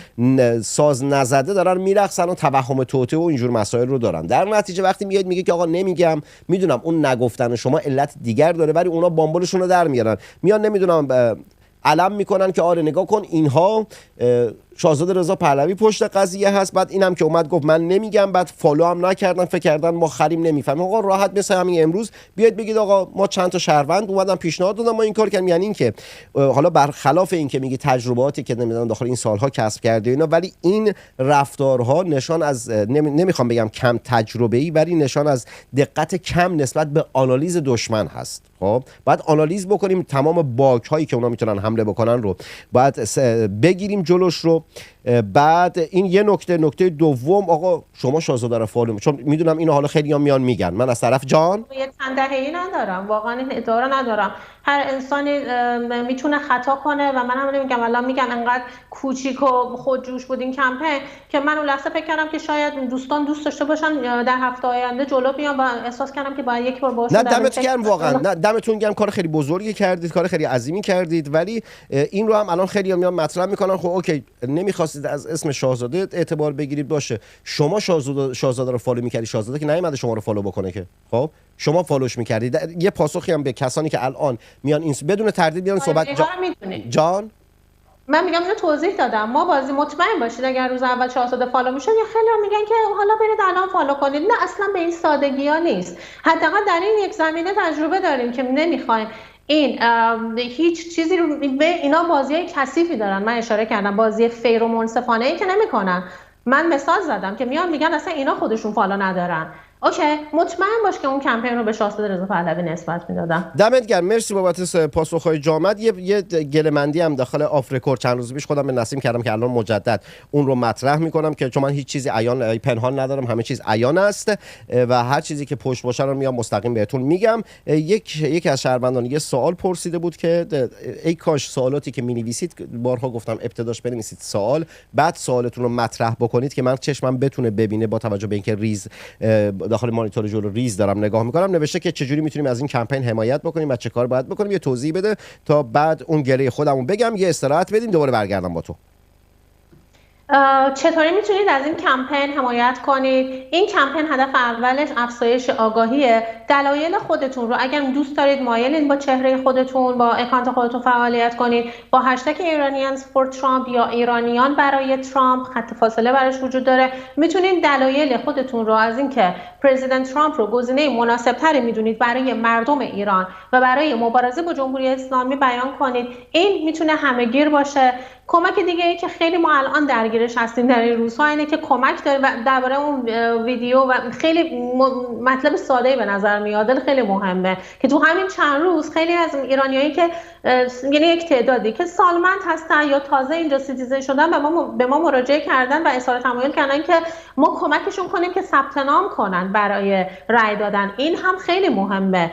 ساز نزده دارن میرقصن و توهم توطئه و اینجور مسائل رو دارن. در نتیجه وقتی میگی که آقا نمیگم، میدونم اون نگفتن شما علت دیگر داره، ولی اونا بامبولشون رو در میارن، میان نمیدونم علم میکنن که آره نگاه کن اینها شاهزاده رضا پهلوی پشت قضیه هست. بعد اینم که اومد گفت من نمیگم، بعد فالو هم نکردن، فکر کردن ما خریم نمیفهمیم. آقا راحت مثل همین امروز بیاید بگید آقا ما چند تا شهروند اومدن پیشنهاد دادن ما این کار کردیم. یعنی این که حالا برخلاف این که میگی تجرباتی که نمیدونم داخل این سالها کسب کرده اینا، ولی این رفتارها نشان از نمیخوام بگم کم تجربه ای، ولی نشان از دقت کم نسبت به آنالیز دشمن هست. خب بعد آنالیز بکنیم تمام باگ هایی که اونا میتونن حمله بکنن رو باید بگیریم جلوش رو. بعد این یه نکته دوم، آقا شما شاهزاده رو فالو، چون میدونم اینو حالا خیلی هم میان میگن، من از طرف جان یه چند دهه‌ای ندارم، واقعا این ادعا رو ندارم. هر انسانی میتونه خطا کنه و من هم نمیگم الان میگم انقدر کوچیک و خودجوش بود این کمپین که من اون لحظه فکر کردم که شاید دوستان دوست داشته باشن در هفته آینده جلو بیان و احساس کردم که باید یک بار باهاش نه دمتون گرم، واقعا نه دمتون گرم، کار خیلی بزرگی کردید، کار خیلی عظیمی کردید. ولی این رو هم الان خیلی میان مطرح میکنن. خب اوکی، نمیخواستید از اسم شاهزاده اعتبار بگیرید، باشه. شما شاهزاده رو فالو میکردید، شاهزاده که نیومده شما رو فالو بکنه که، خب شما فالوش میکردید. یه پاسخی هم به کسانی که الان میان این بدون تردید میان صحبت جان من میگم اینو توضیح دادم. ما بازی مطمئن باشید اگر روز اول شاهزاده فالو میشد، یا خیلی هم میگن که حالا برید الان فالو کنید. نه اصلا به این سادگی ها نیست. حداقل در این یک زمینه تجربه داریم که نمیخوایم این هیچ چیزی رو به اینا بازیای کثیفی دارن. من اشاره کردم بازی فیر و منصفانه ای که نمیکنن. من مثال زدم که میان میگن اصلا اینا خودشون فالو ندارن. اوکی، مطمئن باش که اون کمپین رو به شاهزاده رضا پهلوی نسبت میدادم. دمت گرم، مرسی بابت پاسخهای جامد. یه گله‌مندی هم داخل آف رکورد چند روز پیش خودم به نسیم کردم که الان مجدد اون رو مطرح میکنم که چون من هیچ چیزی عیان پنهان ندارم، همه چیز عیان است و هر چیزی که پشت باشه رو میام مستقیم بهتون میگم. یکی از شهروندان یه سوال پرسیده بود که ای کاش سوالاتی که مینویسید، بارها گفتم ابتداش بنویسید سوال، بعد سوالتون رو مطرح بکنید که من چشمم بتونه ببینه، با توجه به اینکه ریز داخل مانیتور جلو ریز دارم نگاه میکنم. نوشته که چجوری میتونیم از این کمپین حمایت بکنیم و چه کار باید بکنیم. یه توضیح بده تا بعد اون گله خودمون بگم، یه استراحت بدیم، دوباره برگردم با تو. چطوری میتونید از این کمپین حمایت کنید؟ این کمپین هدف اولش افزایش آگاهیه. دلایل خودتون رو اگر دوست دارید مایلین با چهره خودتون، با اکانت خودتون فعالیت کنید، با هشتگ Iranians for Trump یا ایرانیان برای ترامپ، خط فاصله براش وجود داره، میتونید دلایل خودتون رو از اینکه پرزیدنت ترامپ رو گزینه مناسب تری میدونید برای مردم ایران و برای مبارزه با جمهوری اسلامی بیان کنید. این میتونه همه‌گیر باشه. کمک دیگه ای که خیلی ما الان درگیرش هستیم در این روزها اینه که کمک داره و درباره اون ویدیو و خیلی مطلب ساده‌ای به نظر میاد، خیلی مهمه که تو همین چند روز خیلی از ایرانیایی که یعنی یک تعدادی که سالمند هستن یا تازه اینجا سیتیزن شدن به ما مراجعه کردن و اظهار تمایل کردن که ما کمکشون کنیم که ثبت نام کنن برای رأی دادن. این هم خیلی مهمه.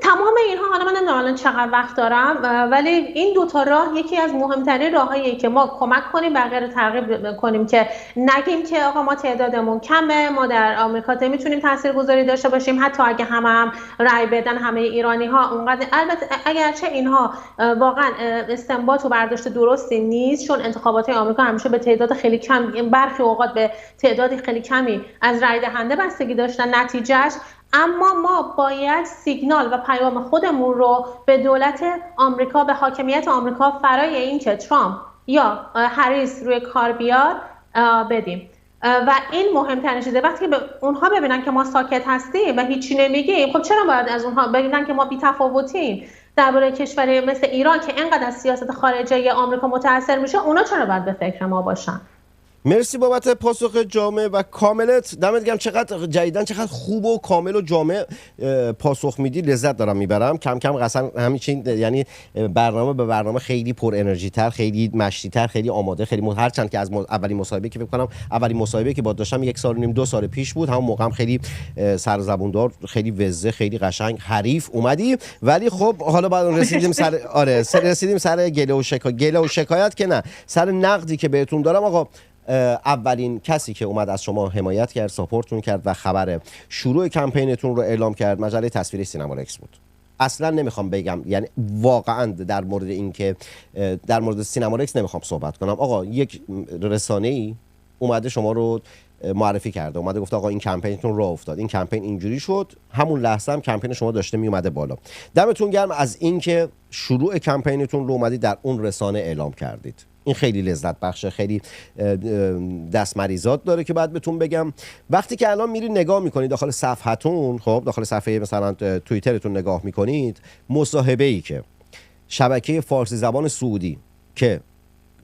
تمام اینها، حالا من نمیدونم الان چقدر وقت دارم، ولی این دوتا راه یکی از مهمترین راهاییه که ما کمک کنیم بقیه رو ترغیب کنیم که نگیم که آقا ما تعدادمون کمه، ما در آمریکا نمیتونیم تاثیرگذاری داشته باشیم، حتی اگه هم رأی بدن همه ایرانی ها اونقدر. البته اگرچه اینها واقعا استنباط و برداشت درستی نیست، چون انتخابات آمریکا همیشه به تعداد خیلی کم، برخی اوقات به تعداد خیلی کمی از رأی دهنده بستگی داشتن نتیجهش. اما ما باید سیگنال و پیام خودمون رو به دولت آمریکا، به حاکمیت آمریکا فرای این که ترامپ یا هریس روی کار بیاد بدیم. و این مهمترین چیزه. وقتی به اونها ببینن که ما ساکت هستیم و هیچی نمیگیم، خب چرا باید از اونها ببینن که ما بی‌تفاوتیم درباره کشوری مثل ایران که اینقدر از سیاست خارجی آمریکا متاثر میشه؟ اونا چرا باید به فکر ما باشن؟ مرسی بابت پاسخ جامع و کاملت. دمت گرم. چقدر جدیدن چقدر خوب و کامل و جامع پاسخ میدی، لذت دارم میبرم. کم کم قصلا همین، یعنی برنامه به برنامه خیلی پر انرژی تر، خیلی مشتی تر، خیلی آماده، خیلی هرچند که از اولین مصاحبه که فکر کنم اولین مصاحبه که با داشتم 1.5 سال 2 سال پیش بود، همون موقع هم خیلی سر زبون دار، خیلی وزه، خیلی قشنگ حریف اومدی. ولی خب حالا بعد رسیدیم سر رسیدیم سر گله و شکایت که نه، سر نقدی که بهتون دارم. آقا اولین کسی که اومد از شما حمایت کرد، ساپورتتون کرد و خبر شروع کمپینتون رو اعلام کرد مجله تصویری سینمارکس بود. اصلا نمیخوام بگم، یعنی واقعا در مورد این که در مورد سینمارکس نمیخوام صحبت کنم. آقا یک رسانه‌ای اومده شما رو معرفی کرده، اومده گفته آقا این کمپینتون راه افتاد، این کمپین اینجوری شد، همون لحظه هم کمپین شما داشته می اومده بالا. دمتون گرم از اینکه شروع کمپینتون رو اومدید در اون رسانه اعلام کردید. این خیلی لذت بخشه، خیلی دستمریزات داره که بعد بهتون بگم. وقتی که الان میری نگاه میکنید داخل صفحتون، خب داخل صفحه مثلا توییترتون نگاه میکنید، مصاحبه‌ای که شبکه فارسی زبان سعودی که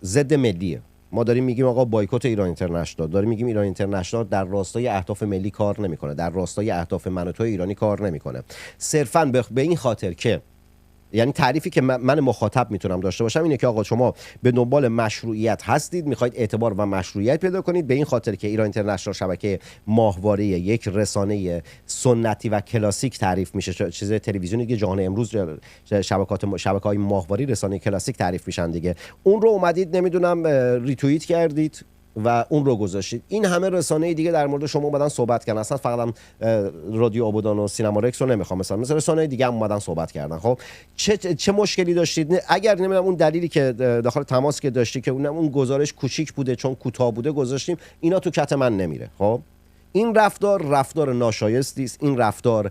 ضد ملیه، ما داریم میگیم آقا بایکوت ایران اینترنشنال، داریم میگیم ایران اینترنشنال در راستای اهداف ملی کار نمیکنه، در راستای اهداف من و تو ایرانی کار نمیکنه، صرفاً به این خاطر که، یعنی تعریفی که من مخاطب میتونم داشته باشم اینه که آقا شما به دنبال مشروعیت هستید، میخواید اعتبار و مشروعیت پیدا کنید، به این خاطر که ایران اینترنشنال شبکه ماهواره، یک رسانه سنتی و کلاسیک تعریف میشه، چیز تلویزیونی که جهان امروز شبکه‌های ماهواره رسانه کلاسیک تعریف میشن دیگه، اون رو اومدید نمیدونم ریتوییت کردید و اون رو گذاشتید. این همه رسانه دیگه در مورد شما اومدن صحبت کردن. اصلا فقط هم رادیو آبادان و سینمارکس رو نمیخوام، مثلا رسانه دیگه هم اومدن صحبت کردن. خب چه مشکلی داشتید؟ اگر نمیدونم اون دلیلی که داخل تماس که داشتی که اون گزارش کوچیک بوده چون کوتاه بوده گذاشتیم، اینا تو کت من نمیره. خب این رفتار ناشایستی است. این رفتار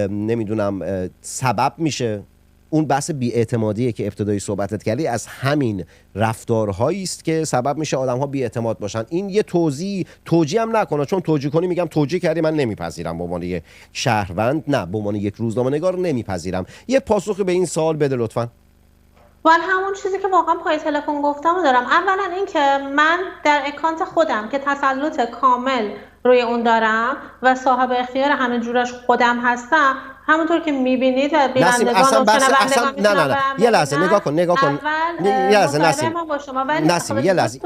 نمیدونم سبب میشه اون بحث بی‌اعتمادیه که ابتدایی صحبتت کردی، از همین رفتارهایی است که سبب میشه آدم‌ها بی‌اعتماد باشن. این یه توجیه هم نکنه، چون توجیه کنی میگم توجیه کردی من نمیپذیرم به عنوان یک شهروند، نه به عنوان یک روزنامه‌نگار نمیپذیرم. یه پاسخ به این سوال بده لطفاً. همون چیزی که واقعا پای تلفن گفتم دارم. اولا این که من در اکانت خودم که تسلط کامل روی اون دارم و صاحب اختیار همه جورش خودم هستم، همونطور که میبینید بینندگان و شنوندگان نه یه لحظه نگاه کن یه لحظه نسیم یه لحظه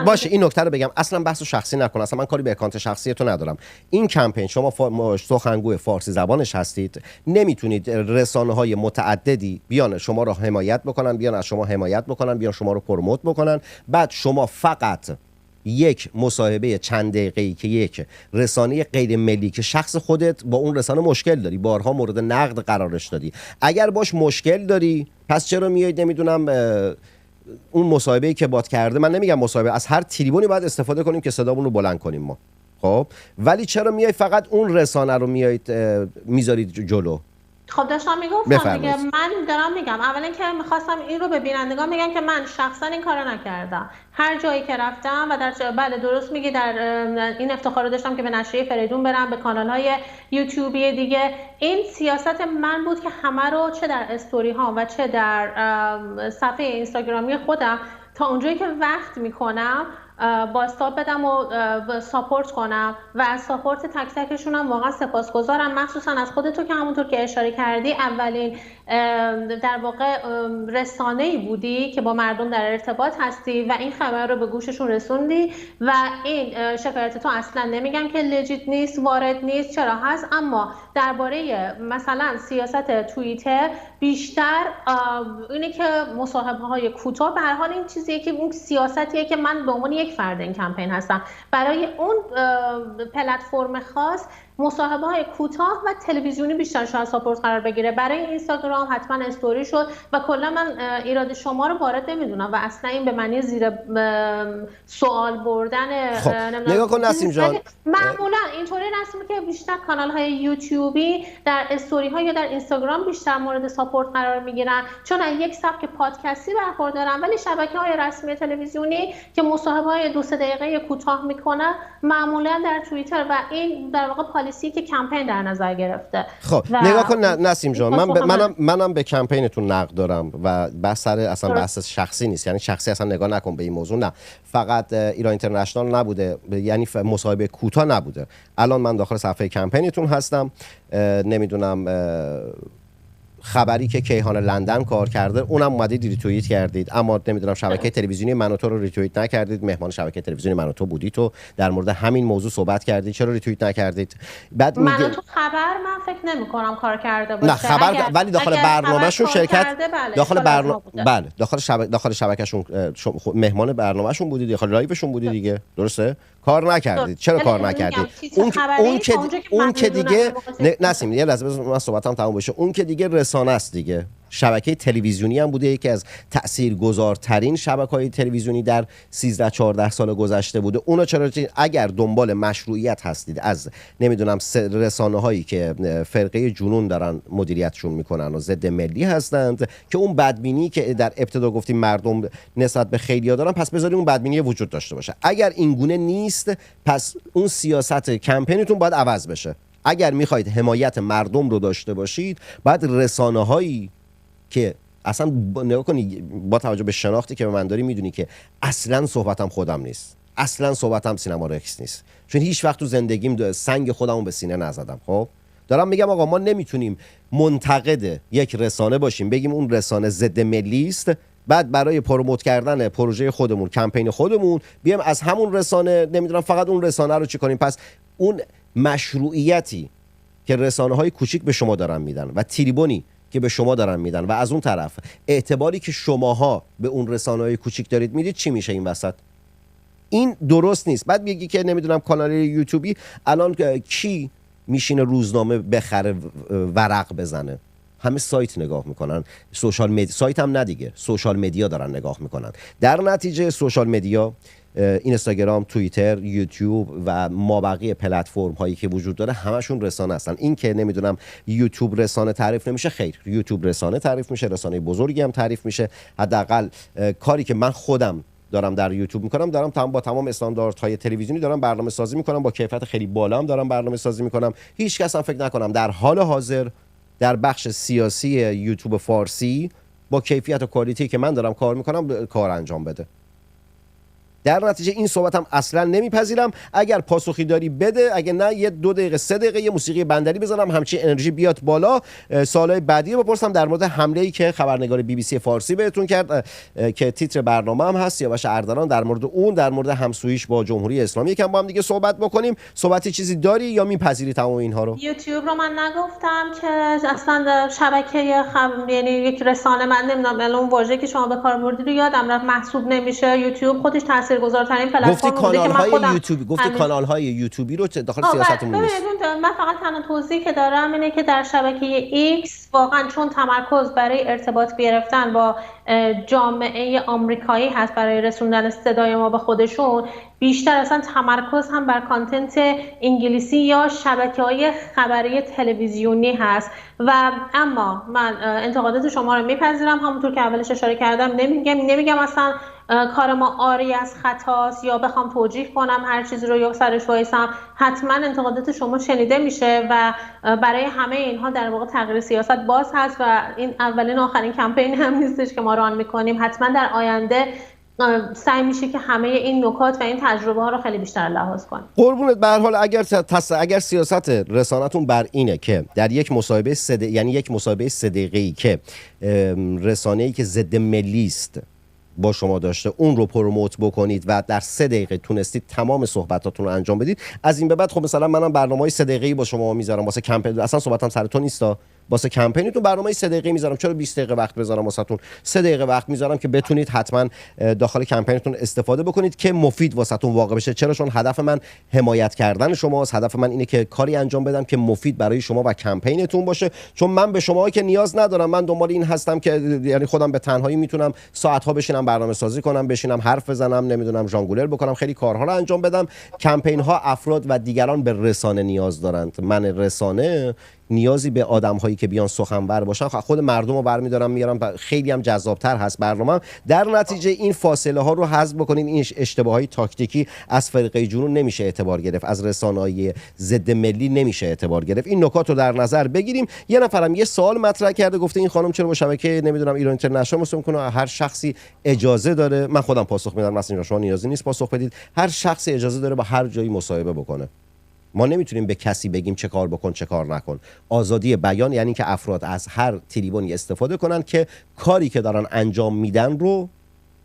باشه این نکته رو بگم. اصلا بحثو شخصی نکن، اصلا من کاری به اکانت شخصی تو ندارم. این کمپین شما سخنگوی فارسی زبانش هستید، نمیتونید رسانه‌های متعددی بیان شما رو حمایت بکنن، بیان از شما حمایت بکنن، بیان شما رو پروموت بکنن، بعد شما فقط یک مصاحبه چند دقیقه‌ای که یک رسانه غیر ملی که شخص خودت با اون رسانه مشکل داری، بارها مورد نقد قرارش دادی، اگر باش مشکل داری پس چرا میایید نمیدونم اون مصاحبه‌ای که بات کرده، من نمیگم مصاحبه، از هر تریبونی باید استفاده کنیم که صدامون رو بلند کنیم ما، خب ولی چرا میایید فقط اون رسانه رو میایید میذارید جلو؟ خب داشتم میگفتم دیگه، من دارم میگم اولا که میخواستم این رو به بینندگان بگم که من شخصا این کارو نکردم. هر جایی که رفتم و در بله درست میگی، در این افتخار رو داشتم که به نشریه فریدون برم، به کانال‌های یوتیوبی دیگه. این سیاست من بود که همه رو چه در استوری ها و چه در صفحه اینستاگرامی خودم تا اونجایی که وقت میکنم بازتاب بدم و ساپورت کنم و از ساپورت تک تکشون هم واقعا سپاسگزارم، مخصوصا از خودتو که همونطور که اشاره کردی اولین در واقع رسانه‌ای بودی که با مردم در ارتباط هستی و این خبر رو به گوششون رسوندی. و این شکایت تو اصلا نمیگم که لجیت نیست، وارد نیست، چرا هست، اما درباره مثلا سیاست توییتر بیشتر اینه که مصاحبه‌های کوتاه، به هر حال این چیزیه که اون سیاستیه که من به عنوان یک فرد این کمپین هستم، برای اون پلتفرم خاص مصاحبه‌های کوتاه و تلویزیونی بیشتر شاید ساپورت قرار بگیره. برای اینستاگرام حتما استوری شد و کلا من ایراد شما رو وارد نمیدونم و اصلا این به معنی زیر سوال بردن خب نگاه کن نسیم جان، معمولا اینطوری رسمه که بیشتر کانال‌های یوتیوبی در استوری ها یا در اینستاگرام بیشتر مورد ساپورت قرار میگیرن، چون یک سبک پادکستی برخوردارن. ولی شبکه‌های رسمی تلویزیونی که مصاحبه‌های 2-3 دقیقه کوتاه میکنن معمولا در توییتر و این در واقع پالیسی که کمپین در نظر گرفته. خب نگاه کن نسیم جان، منم به کمپینتون نقد دارم و بحث اصلا بحث شخصی نیست، یعنی شخصی اصلا نگاه نکن به این موضوع. نه فقط ایران اینترنشنال نبوده، یعنی مصاحبه کوتاه نبوده. الان من داخل صفحه کمپینتون هستم، نمیدونم خبری که کیهان لندن کار کرده اونم اومدید ریتوییت کردید، اما نمیدونم شبکه تلویزیونی من و تو رو ریتوییت نکردید. مهمان شبکه تلویزیونی من و تو بودی، تو در مورد همین موضوع صحبت کردید، چرا ریتوییت نکردید؟ بعد من و تو خبر من فکر نمی‌کنم کار کرده باشه. نه خبر ولی داخل برنامه‌شون شرکت داخل برنامه بله داخل شبکه‌شون مهمان برنامه‌شون بودید، داخل لایوشون بودید دیگه، درسته؟ کار نکردید. چرا کار نکردید؟ اون که دیگه نسیم یه لحظه من صحبتام تموم بشه. اون که دیگه رسانه است دیگه. شبکه تلویزیونی هم بوده، یکی از تاثیرگذارترین شبکه‌های تلویزیونی در 13-14 سال گذشته بوده. اونو چرا اگر دنبال مشروعیت هستید از نمیدونم رسانه‌هایی که فرقه جنون دارن مدیریتشون میکنن و ضد ملی هستند، که اون بدبینی که در ابتدا گفتیم مردم نسبت به خیلی‌ها دارن، پس بذارید اون بدبینی وجود داشته باشه. اگر این گونه نیست، پس اون سیاست کمپینتون باید عوض بشه. اگر میخواید حمایت مردم رو داشته باشید، بعد رسانه‌هایی که اصلا نگاه کنی با توجه به شناختی که به من داری میدونی که اصلا صحبتم خودم نیست، اصلا صحبتم سینما رقص نیست، چون هیچ وقت تو زندگیم سنگ خودمو به سینه نزدم. خب دارم میگم آقا ما نمیتونیم منتقد یک رسانه باشیم، بگیم اون رسانه ضد ملی است، بعد برای پروموت کردن پروژه خودمون، کمپین خودمون، بیام از همون رسانه نمیدونم فقط اون رسانه رو چی کنیم. پس اون مشروعیتی که رسانه‌های کوچیک به شما دارن میدن و تریبونی که به شما دارن میدن و از اون طرف اعتباری که شماها به اون رسانه‌های کوچیک دارید میدید، چی میشه این وسط؟ این درست نیست. بعد میگی که نمیدونم کانال یوتیوبی الان کی میشینه روزنامه بخره ورق بزنه؟ همه سایت نگاه میکنن، سوشال مدیا، سایت هم نه دیگه، سوشال مدیا دارن نگاه میکنن. در نتیجه سوشال مدیا، اینستاگرام، توییتر، یوتیوب و مابقی پلتفرم هایی که وجود داره همشون رسانه هستن. این که نمیدونم یوتیوب رسانه تعریف نمیشه، خیر، یوتیوب رسانه تعریف میشه، رسانه بزرگی هم تعریف میشه. حداقل کاری که من خودم دارم در یوتیوب میکنم، دارم با تمام استانداردهای تلویزیونی دارم برنامه سازی میکنم، با کیفیت خیلی بالا هم دارم برنامه سازی میکنم. هیچ کس هم فکر نکنم در حال حاضر در بخش سیاسی یوتیوب فارسی با کیفیت و کوالیتی که من دارم کار میکنم کار انجام بده. در نتیجه این صحبت هم اصلا نمیپذیرم. اگر پاسخی داری بده، اگر نه یه 2 دقیقه 3 دقیقه یه موسیقی بندری بزنم، همچین انرژی بیاد بالا. سوالای بعدی رو بپرسم در مورد حمله‌ای که خبرنگار BBC فارسی بهتون کرد که تیتر برنامه هم هست، سیاوش اردلان، در مورد اون، در مورد همسوییش با جمهوری اسلامی یکم با هم دیگه صحبت بکنیم. صحبتی چیزی داری یا میپذیری تمام اینها رو؟ یوتیوب رو من نگفتم که اصلا شبکه یعنی یک رسانه، من نمیدونم الان واژه‌ای که شما به کار بردید رو یادم رفت، محسوب نمیشه. یوتیوب خودش تاثیرگذارترین پلتفرم بوده که من خودم گفتی کانال‌های یوتیوبی رو داخل سیاستمون نیست. من فقط تنها توضیحی که دارم اینه که در شبکه ایکس واقعا چون تمرکز برای ارتباط گرفتن با جامعه آمریکایی هست، برای رسوندن صدای ما به خودشون، بیشتر اصلا تمرکز هم بر کانتنت انگلیسی یا شبکه‌های خبری تلویزیونی هست. و اما من انتقادات شما رو میپذیرم، همونطور که اولش اشاره کردم، نمیگم اصلا کار ما عاری از خطاست یا بخوام توجیه کنم هر چیزی رو یا سرش وایسم. حتما انتقادات شما شنیده میشه و برای همه اینها در واقع تغییر سیاست باز هست و این اولین آخرین کمپین هم نیستش که ما ران میکنیم. حتما در آینده سعی میشه که همه این نکات و این تجربه ها رو خیلی بیشتر لحاظ کنیم. قربونت. به هر حال اگر سیاست رسانتون بر اینه که در یک مسابقه یک مسابقه 3 دقیقه‌ای که رسانه‌ای که ضد ملی است با شما داشته اون رو پروموت بکنید و در 3 دقیقه تونستید تمام صحبتاتون رو انجام بدید، از این به بعد خب مثلا منم برنامه‌های 3 دقیقه‌ای با شما میذارم واسه کمپین، اصلا صحبتم سر تو نیستا، واسه کمپینتون برنامه 3 دقیقه‌ای میذارم. چرا 20 دقیقه وقت بذارم واسهتون؟ 3 دقیقه وقت میذارم که بتونید حتما داخل کمپینتون استفاده بکنید که مفید واسهتون واقع بشه. چرا؟ چون هدف من حمایت کردن شماست. هدف من اینه که کاری انجام بدم که مفید برای شما و کمپینتون باشه. چون من به شما که نیاز ندارم، من دنبال این هستم که یعنی خودم به تنهایی میتونم ساعت‌ها بشینم برنامه سازی کنم، بشینم حرف بزنم، نمیدونم ژانگولر بکنم، خیلی کارها رو انجام بدم. کمپین‌ها افراد و دیگران به رسانه نیاز دارند. من رسانه نیازی به آدم‌هایی که بیان سخنور باشن، خود مردم رو برمی‌دارم میارم، خیلی هم جذاب‌تر هست برنامه. در نتیجه این فاصله ها رو حذف بکنین. این اشتباهات تاکتیکی از فرقه جنون نمیشه اعتبار گرفت، از رسانه‌های ضد ملی نمیشه اعتبار گرفت. این نکات رو در نظر بگیریم. یه نفرم یه سوال مطرح کرده، گفته این خانم چرا با شبکه نمیدونم ایران اینترنشنال مصاحبه می‌کنه؟ هر شخصی اجازه داره، من خودم پاسخ میدم، مثلا شما نیازی نیست پاسخ بدید، هر شخصی اجازه داره با هر جایی مصاحبه بکنه. ما نمیتونیم به کسی بگیم چه کار بکن چه کار نکن. آزادی بیان یعنی که افراد از هر تریبونی استفاده کنن که کاری که دارن انجام میدن رو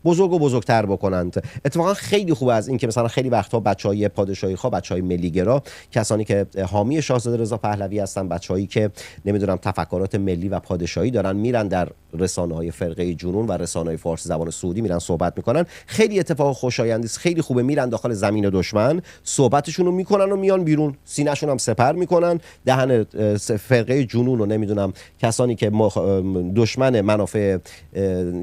بزرگ و بزرگتر بکنند. اتفاقا خیلی خوبه از این که مثلا خیلی وقتها بچهای پادشاهی خواه، بچهای ملیگرا، کسانی که حامی شاهزاده رضا پهلوی هستن، بچهایی که نمیدونم تفکرات ملی و پادشاهی دارن، میرن در رسانه‌های فرقه جنون و رسانه‌های فارسی زبان سعودی میرن صحبت میکنن. خیلی اتفاق خوشایندی است، خیلی خوبه. میرن داخل زمین دشمن صحبتشون رو میکنن و میان بیرون، سینه‌شون هم سپر میکنن، دهن فرقه جنون و نمیدونم کسانی که دشمن منافع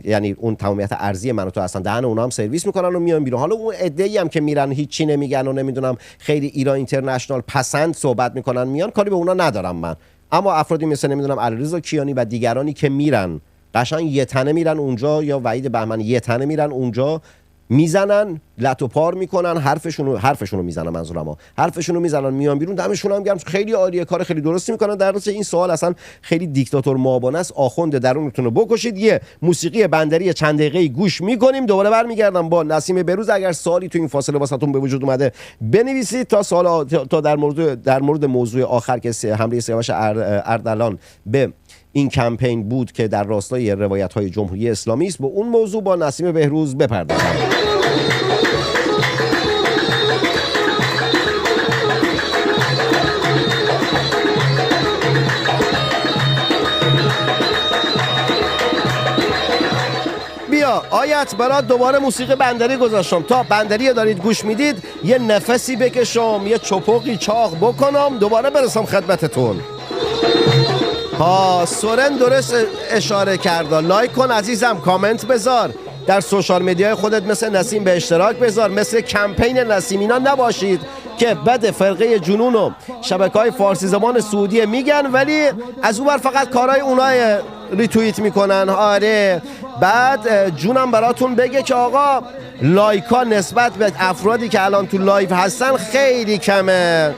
یعنی اون تمامیت ارضی من تو اصلا دهن اونا هم سرویس میکنن و میان بیرون. حالا اون عده‌ای هم که میرن هیچی نمیگن و نمیدونم خیلی ایران اینترنشنال پسند صحبت میکنن میان، کاری به اونا ندارم من. اما افرادی مثل نمیدونم علیرضا کیانی و دیگرانی که میرن قشنگ یه تنه میرن اونجا، یا وحید بهمن یه تنه میرن اونجا، میزنن لط و پار میکنن، حرفشون رو میزنن، منظورم حرفشون رو میزنن، میان بیرون، دمشون هم گرم، خیلی عالیه، کار خیلی درستی میکنن. در نتیجه این سوال اصلا خیلی دیکتاتور مابانه است. آخوند درونتون رو بکشید، یه موسیقی بندری چند دقیقه‌ای گوش میکنیم، دوباره برمیگردم با نسیم بهروز. اگر سوالی تو این فاصله واسهتون به وجود اومده بنویسید تا در مورد موضوع آخر که حمله سیاوش اردلان به این کمپین بود که در راستای روایت‌های جمهوری اسلامی است، به اون موضوع با نسیم بهروز بپردازیم. بیا آیت برات دوباره موسیقی بندری گذاشتم، تا بندری دارید گوش میدید یه نفسی بکشم، یه چپقی چاق بکنم، دوباره برسم خدمتتون. سورن درست اشاره کرد. لایک کن عزیزم، کامنت بذار، در سوشال میدیای خودت مثل نسیم به اشتراک بذار، مثل کمپین نسیم اینا نباشید که بد فرقه جنون و شبکه‌های فارسی زبان سعودی میگن ولی از اون بر فقط کارهای اونای ریتوییت میکنن. آره بعد جونم براتون بگه که آقا لایکا نسبت به افرادی که الان تو لایو هستن خیلی کمه.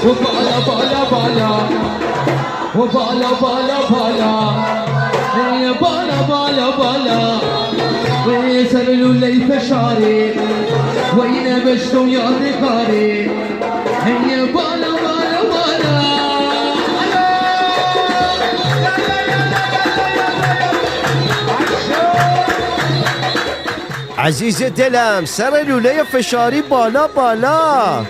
بالا بالا بالا و بالا بالا بالا ای بالا بالا بالا و سر لولی فشاری و این نوشتم یادگاری ای بالا بالا بالا. عزیز دلم سر لوله فشاری بالا بالا.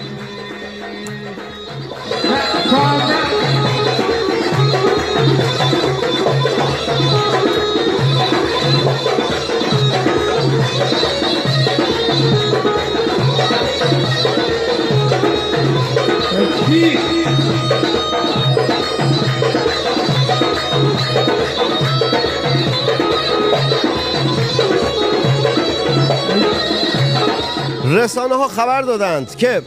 رسانه ها خبر دادند که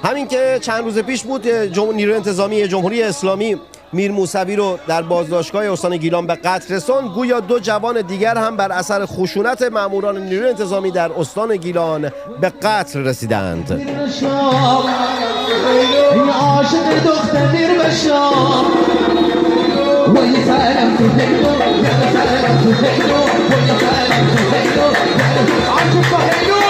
همین که چند روز پیش بود نیروی انتظامی جمهوری اسلامی میر موسوی رو در بازداشتگاه استان گیلان به قتل رساند. گویا 2 جوان دیگر هم بر اثر خشونت ماموران نیروی انتظامی در استان گیلان به قتل رسیدند. این عاشق دختر میر بشام و یسلم تو هیدو یسلم تو هیدو و یسلم تو هیدو عاشق هیدو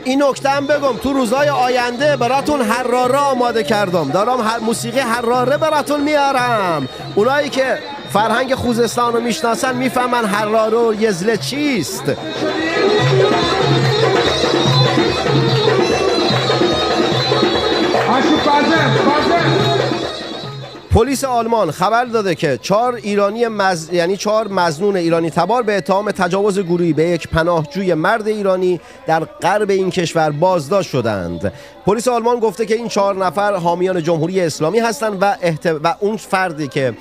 این نکته هم بگم تو روزهای آینده براتون حراره آماده کردم، دارم موسیقی حراره براتون میارم. اونایی که فرهنگ خوزستان رو میشناسن میفهمن حراره و یزله چیست. پلیس آلمان خبر داده که 4 مظنون ایرانی تبار به اتهام تجاوز گروهی به یک پناهجوی مرد ایرانی در غرب این کشور بازداشت شدند. پلیس آلمان گفته که این 4 نفر حامیان جمهوری اسلامی هستند و اون فردی که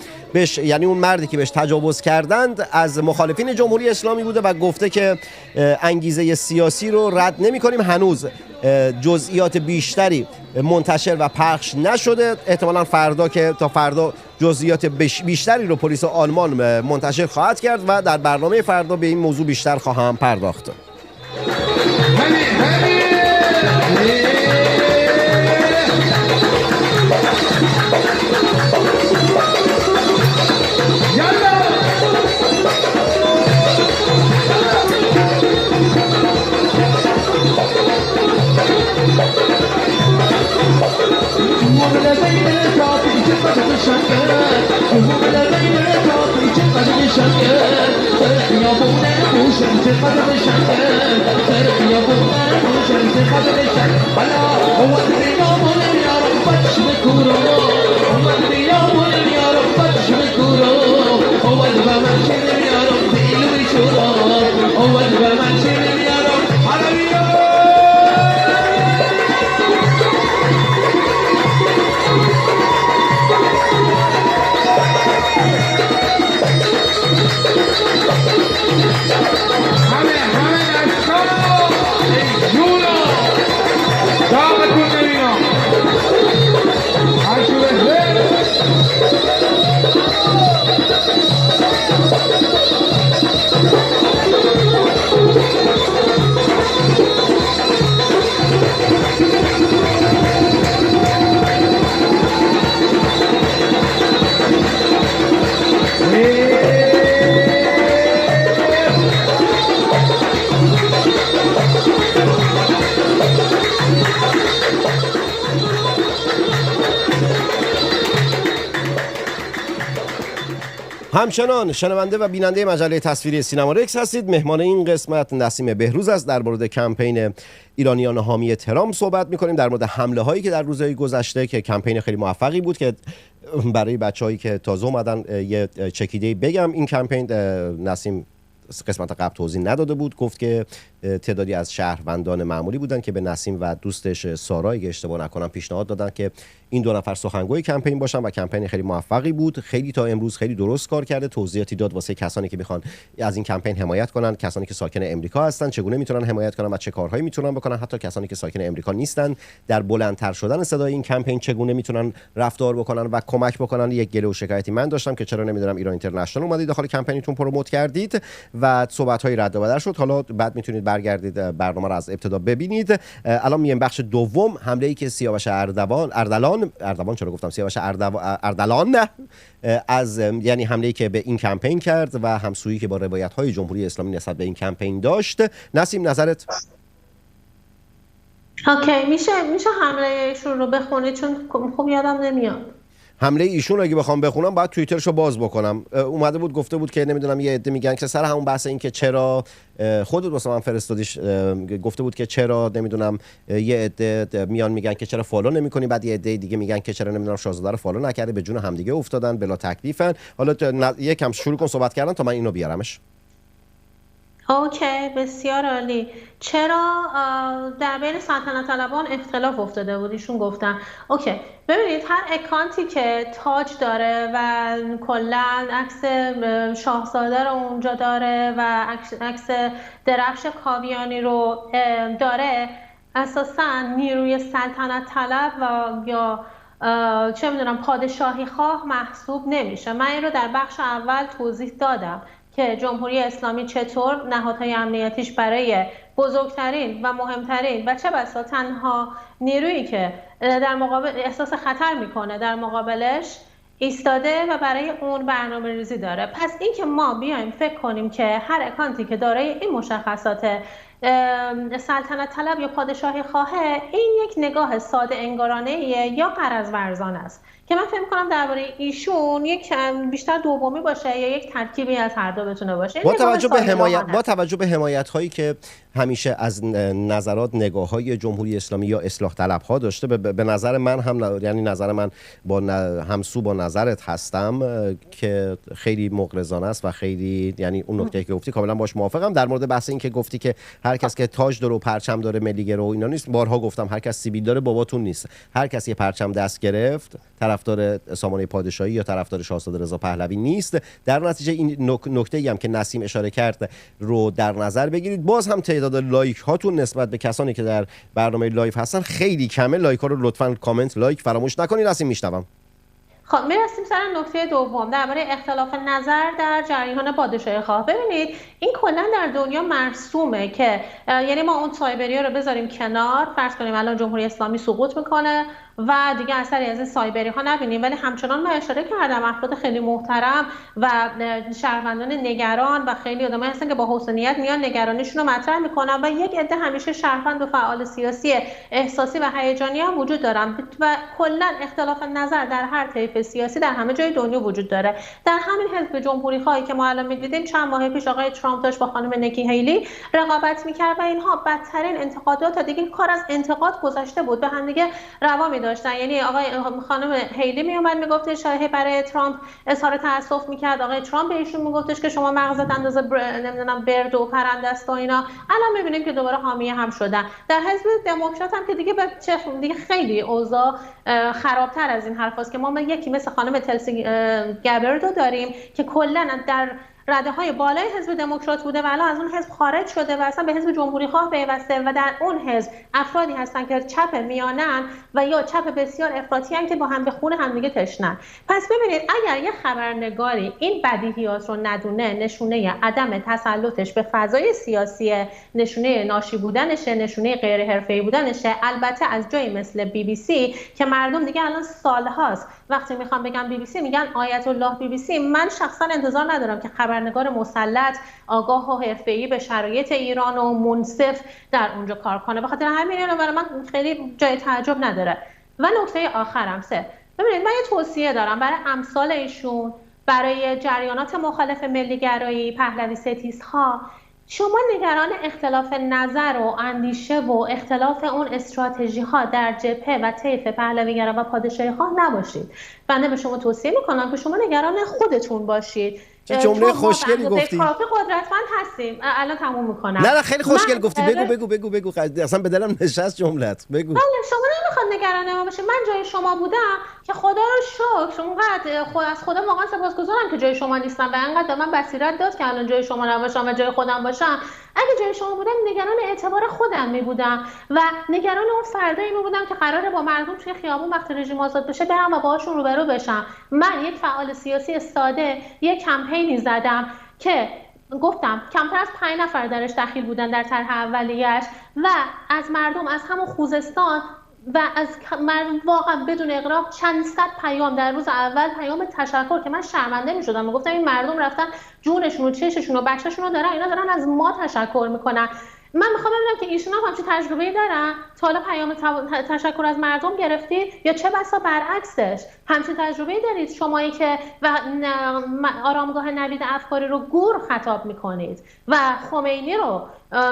اون مردی که بهش تجاوز کردند از مخالفین جمهوری اسلامی بوده و گفته که انگیزه سیاسی رو رد نمی‌کنیم. هنوز جزئیات بیشتری منتشر و پخش نشده. احتمالاً فردا جزئیات بیشتری رو پلیس آلمان منتشر خواهد کرد و در برنامه فردا به این موضوع بیشتر خواهم پرداخت. همچنان شنونده و بیننده مجله تصویری سینما رکس هستید. مهمان این قسمت نسیم بهروز است. در مورد کمپین ایرانیان حامی ترامپ صحبت می‌کنیم، در مورد حمله هایی که در روزهای گذشته که کمپین خیلی موفقی بود که برای بچه‌هایی که تازه اومدن یه چکیده‌ای بگم. این کمپین نسیم قسمت قبل توضیح نداده بود، گفت که تعدادی از شهروندان معمولی بودن که به نسیم و دوستش سارا که اشتباه نکنم پیشنهاد دادن که این 2 نفر سخنگوی کمپین باشن و کمپین خیلی موفقی بود. خیلی تا امروز خیلی درست کار کرده. توضیحاتی داد واسه کسانی که میخوان از این کمپین حمایت کنن، کسانی که ساکن امریکا هستن چگونه میتونن حمایت کنن و چه کارهایی میتونن بکنن، حتی کسانی که ساکن امریکا نیستن در بلندتر شدن صدای این کمپین چگونه میتونن رفتار بکنن و کمک بکنن. یک گله و شکایتی من داشتم که چرا نمیدونم ایران اینترنشنال اومدید داخل کمپینتون پروموت کردید و صحبت‌های رد و بدل شد. حالا بعد میتونید برگردید برنامه رو از ابتدا ببینید. الان میایم بخش دوم، حمله‌ای که سیاوش اردلان چرا گفتم سیاوش اردلان از یعنی حمله‌ای که به این کمپین کرد و همسویی که با روایت‌های جمهوری اسلامی نسبت به این کمپین داشت. نسیم نظرت؟ اوکی، میشه حمله ایشون رو بخونید چون خوب یادم نمیاد. حمله ایشون اگه بخوام بخونم باید توییترشو باز بکنم. اومده بود گفته بود که نمیدونم یه عده میگن که سر همون بحث این که چرا خودت واسه من فرستادیش، گفته بود که چرا نمیدونم یه عده میان میگن که چرا فالو نمیکنی، بعد یه عده دیگه میگن که چرا نمیدونم شاهزاده رو فالو نکرده، به جون همدیگه افتادن بلا تکلیفن. حالا یکم شروع کن صحبت کردن تا من اینو بیارمش. اوکی، بسیار عالی. چرا در بین سلطنت طلبان اختلاف افتاده بود؟ ایشون گفتن اوکی ببینید هر اکانتی که تاج داره و کلا عکس شاهزاده رو اونجا داره و عکس درفش کاویانی رو داره، اساساً نیروی سلطنت طلب و یا چه میدونم پادشاهی خواه محسوب نمیشه. من این رو در بخش اول توضیح دادم که جمهوری اسلامی چطور نهادهای امنیتیش برای بزرگترین و مهمترین و چه بسا تنها نیرویی که در مقابل احساس خطر میکنه در مقابلش ایستاده و برای اون برنامه ریزی داره. پس این که ما بیایم فکر کنیم که هر اکانتی که دارای این مشخصات سلطنت طلب یا پادشاهی خواهه، این یک نگاه ساده انگارانه‌ایه یا غرض ورزان است که من فکر می‌کنم درباره ایشون یک بیشتر دومی باشه یا یک ترکیبی از هر دو بتونه باشه. با توجه به حمایت هایی که همیشه از نظرات نگاه‌های جمهوری اسلامی یا اصلاح طلب‌ها داشته، به نظر من هم یعنی نظر من با همسو با نظرت هستم که خیلی مغرضانه است و خیلی یعنی اون نکته که گفتی کاملا باش موافقم. در مورد بحث این که گفتی که هر کس که تاج داره و پرچم داره ملیگرا و اینا نیست، بارها گفتم هر کس سیبیل داره باباتون نیست. هر کس یه پرچم دست گرفت طرفدار سامانه پادشاهی یا طرفدار شاهزاده رضا پهلوی نیست. در نتیجه این نکته‌ای هم که نسیم اشاره کرد رو در نظر بگیرید. باز هم تعداد لایک هاتون نسبت به کسانی که در برنامه لایو هستن خیلی کمه. لایک ها رو لطفاً کامنت لایک فراموش نکنید. نسیم میشنوم. خب میرسیم سر نکته دوم درباره اختلاف نظر در جریان پادشاهی خواه. ببینید این کلا در دنیا مرسومه که یعنی ما اون سایبری رو بذاریم کنار، فرض کنیم الان جمهوری اسلامی سقوط میکنه و دیگه اثری از این سایبری ها نبینیم، ولی همچنان من اشاره کردم افراد خیلی محترم و شهروندان نگران و خیلی آدمایی هستن که با حسن نیت میان نگرانیشون رو مطرح میکنن و یک عده همیشه شهروند و فعال سیاسی احساسی و هیجانی هم وجود دارن و کلا اختلاف نظر در هر طیف سیاسی در همه جای دنیا وجود داره. در همین حزب جمهوری خواهی که ما الان می‌دیدیم چند ماه پیش آقای ترامپ داشت با خانم نیکی هیلی رقابت می‌کرد و اینها بدترین انتقادات دیگه کار از انتقاد گذشته بود، به هم دیگه روا داشتن. یعنی خانم هیلی میومد میگفت شایعه برای ترامپ اظهار تاسف میکرد، آقای ترامپ به ایشون میگفتش که شما مغزت اندازه نمیدونم برد و پرنده است و اینا. الان میبینیم که دوباره حامی هم شدن. در حزب دموکرات هم که دیگه خیلی اوضاع خرابتر از این حرفاست که ما یکی مثل خانم تلسی گابردو داریم که کلا در رده‌های بالای حزب دموکرات بوده و الان از اون حزب خارج شده و اصلا به حزب جمهوری خواه پیوسته و در اون حزب افرادی هستن که چپ میانن و یا چپ بسیار افراطی هستن که با هم به خون هم دیگه تشنن. پس ببینید اگر یه خبرنگاری این بدیهیات رو ندونه، نشونه عدم تسلطش به فضای سیاسی، نشونه ناشی بودنشه، نشونه غیر حرفه‌ای بودنشه. البته از جایی مثل BBC که مردم دیگه الان سالهاست وقتی میخوام بگم BBC میگن آیت الله BBC. من شخصا انتظار ندارم که خبرنگار مسلط، آگاه و حرفه‌ای به شرایط ایران و منصف در اونجا کار کنه. به خاطر همین اینو برای من خیلی جای تعجب نداره. و نکته آخرم ببینید من یه توصیه دارم برای امثال ایشون، برای جریانات مخالف ملیگرایی، پهلوی ستیزها. شما نگران اختلاف نظر و اندیشه و اختلاف اون استراتژی ها در جبهه و طیف پهلوی‌گرا و پادشاهی خواه نباشید. بنده به شما توصیه میکنم که شما نگران خودتون باشید. چه جمله خوشگلی گفتی. کافی قدرتمند هستیم. الان تموم میکنم. نه خیلی خوشگل گفتی. بگو اصلا به دلم نشست جملت. بگو. بله شما نمیخواد نگران ما باشید. من جای شما بودم که خدا رو شکر اونقدر از خدا واقعا سپاسگزارم که جای شما نیستم و انقدر من بصیرت داد که الان جای شما نباشم و جای خودم باشم. اگه جای شما بودم نگران اعتبار خودم میبودم و نگران اون فردایی میبودم که قراره با مردم توی خیابون وقتی رژیم آزاد بشه برم و باهاشون روبرو بشم. من یک فعال سیاسی ساده یک کمپینی زدم که گفتم کمتر از 5 نفر درش دخیل بودن در طرح اولیه‌اش و از مردم از همون خوزستان و از مردم واقعا بدون اغراق چند صد پیام در روز اول پیام تشکر که من شرمنده می‌شدم. گفتم این مردم رفتن جونشون و چششون و بچه‌شون رو دارن، اینا دارن از ما تشکر میکنن. من میخوام ببینم که ایشون هم همچین تجربه‌ای دارن، تا حالا پیام تشکر از مردم گرفتید یا چه بسا برعکسش همچین تجربه‌ای دارید شمایی که و آرامگاه نوید افکاری رو گور خطاب میکنید و خمینی رو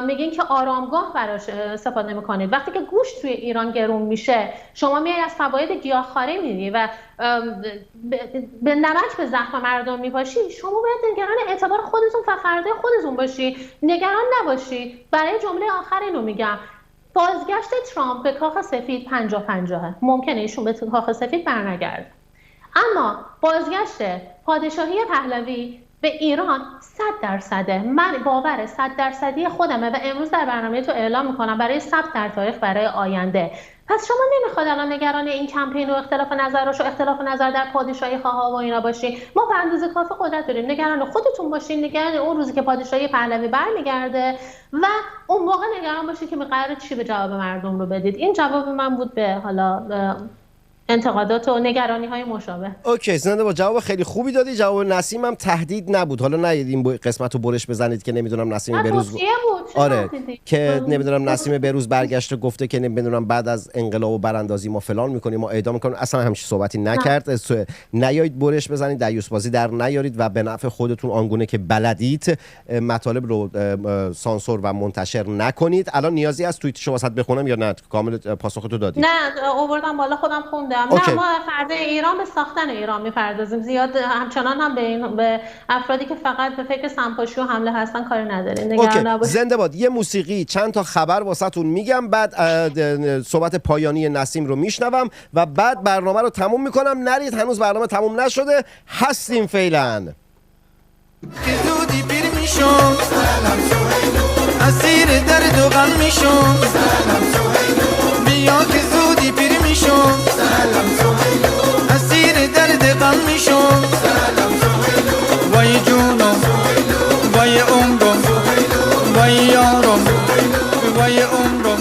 میگین که آرامگاه براش استفاده میکنید. وقتی که گوشت توی ایران گرون میشه شما میای از فواید گیاهخواری میدی و به نمک به زخم مردم میپاشی، شما باید نگران اعتبار خودتون و فردا خودتون باشی، نگران نباشی. برای جمله آخر اینو میگم، بازگشت ترامپ به کاخ سفید 50-50 ممکنه ایشون به کاخ سفید برنگرده، اما بازگشت پادشاهی پهلوی به ایران 100%. من باور 100% خودمه و امروز در برنامه تو اعلام میکنم برای ثبت در تاریخ برای آینده. پس شما نمیخواد الان نگران این کمپین و اختلاف نظرش و اختلاف نظر در پادشاهی خواه و اینا باشین. ما به اندازه کافی قدرت داریم، نگران خودتون باشین، نگران اون روزی که پادشاهی پهلوی برمیگرده و اون موقع نگران باشین که قراره چی به جواب مردم رو بدید. این جواب من بود به حالا انتقادات و نگرانی های مشابه. اوکی، زنده با جواب خیلی خوبی دادی. جواب نسیم هم تهدید نبود. حالا نید این قسمت رو برش بزنید که نمیدونم نسیم بروز آره که نمیدونم نسیم بروز برگشته گفته که نمیدونم بعد از انقلاب و براندازی ما فلان میکنیم ما اعدام میکنیم. اصلا همچین صحبتی نکرد. نیایید برش بزنید، دیوس بازی در نیارید و به نفع خودتون آنگونه که بلدید مطالب رو سانسور و منتشر نکنید. الان نیازی از توییت شما واسط بخونم یا نه کامل پاسخ تو دادی؟ نه آوردم بالا خودم خوندم. نه ما فردا ایران به ساختن ایران میپردازیم، زیاد همچنان هم به افرادی که فقط به فکر سمپاشی و حمله هستن کاری نداریم. نگران نباشید. زنده باد. یه موسیقی چند تا خبر واسهتون میگم، بعد صحبت پایانی نسیم رو میشنوم و بعد برنامه رو تموم میکنم. نرید، هنوز برنامه تموم نشده، هستیم فعلا. زودی پیر میشم اسیر درد و غم میشم، بیا که زودی پیر میشم اسیر درد غم میشم، وای جونم وای عمرم وای یارم وای عمرم.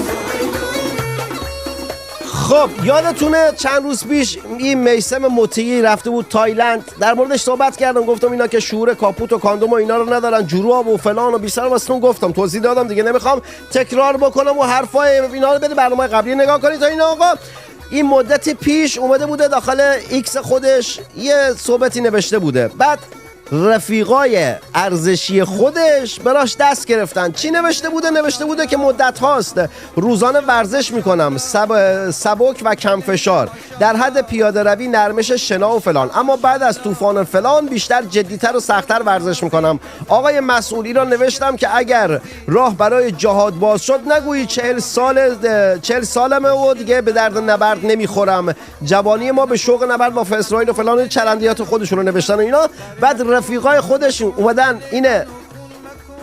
خب یادتونه چند روز پیش این میثم مطیعی رفته بود تایلند، در موردش صحبت کردم، گفتم اینا که شعور کاپوت و کاندوم و اینا رو ندارن، جوراب و فلان و بیسار واسهتون گفتم، توضیح دادم دیگه، نمیخوام تکرار بکنم و حرفای اینا رو برید برنامه قبلی نگاه کنید. تا اینا آقا این مدت پیش اومده بوده داخل ایکس خودش یه صحبتی نوشته بوده، بعد رفیقای ارزشی خودش براش دست گرفتن. چی نوشته بوده؟ نوشته بوده که مدت هاست روزانه ورزش میکنم، سبک و کم فشار، در حد پیاده روی، نرمش شنا و فلان، اما بعد از طوفان فلان بیشتر جدیتر و سختتر ورزش میکنم. آقای مسئولی را نوشتم که اگر راه برای جهاد باز شد نگویی 40 سالمه و دیگه به درد نبرد نمیخورم. جوانی ما به شوق نبرد با اسرائیل و فلان چرندیات خودشون رو نوشتن و اینا. بعد رفیقای خودشون اومدن اینه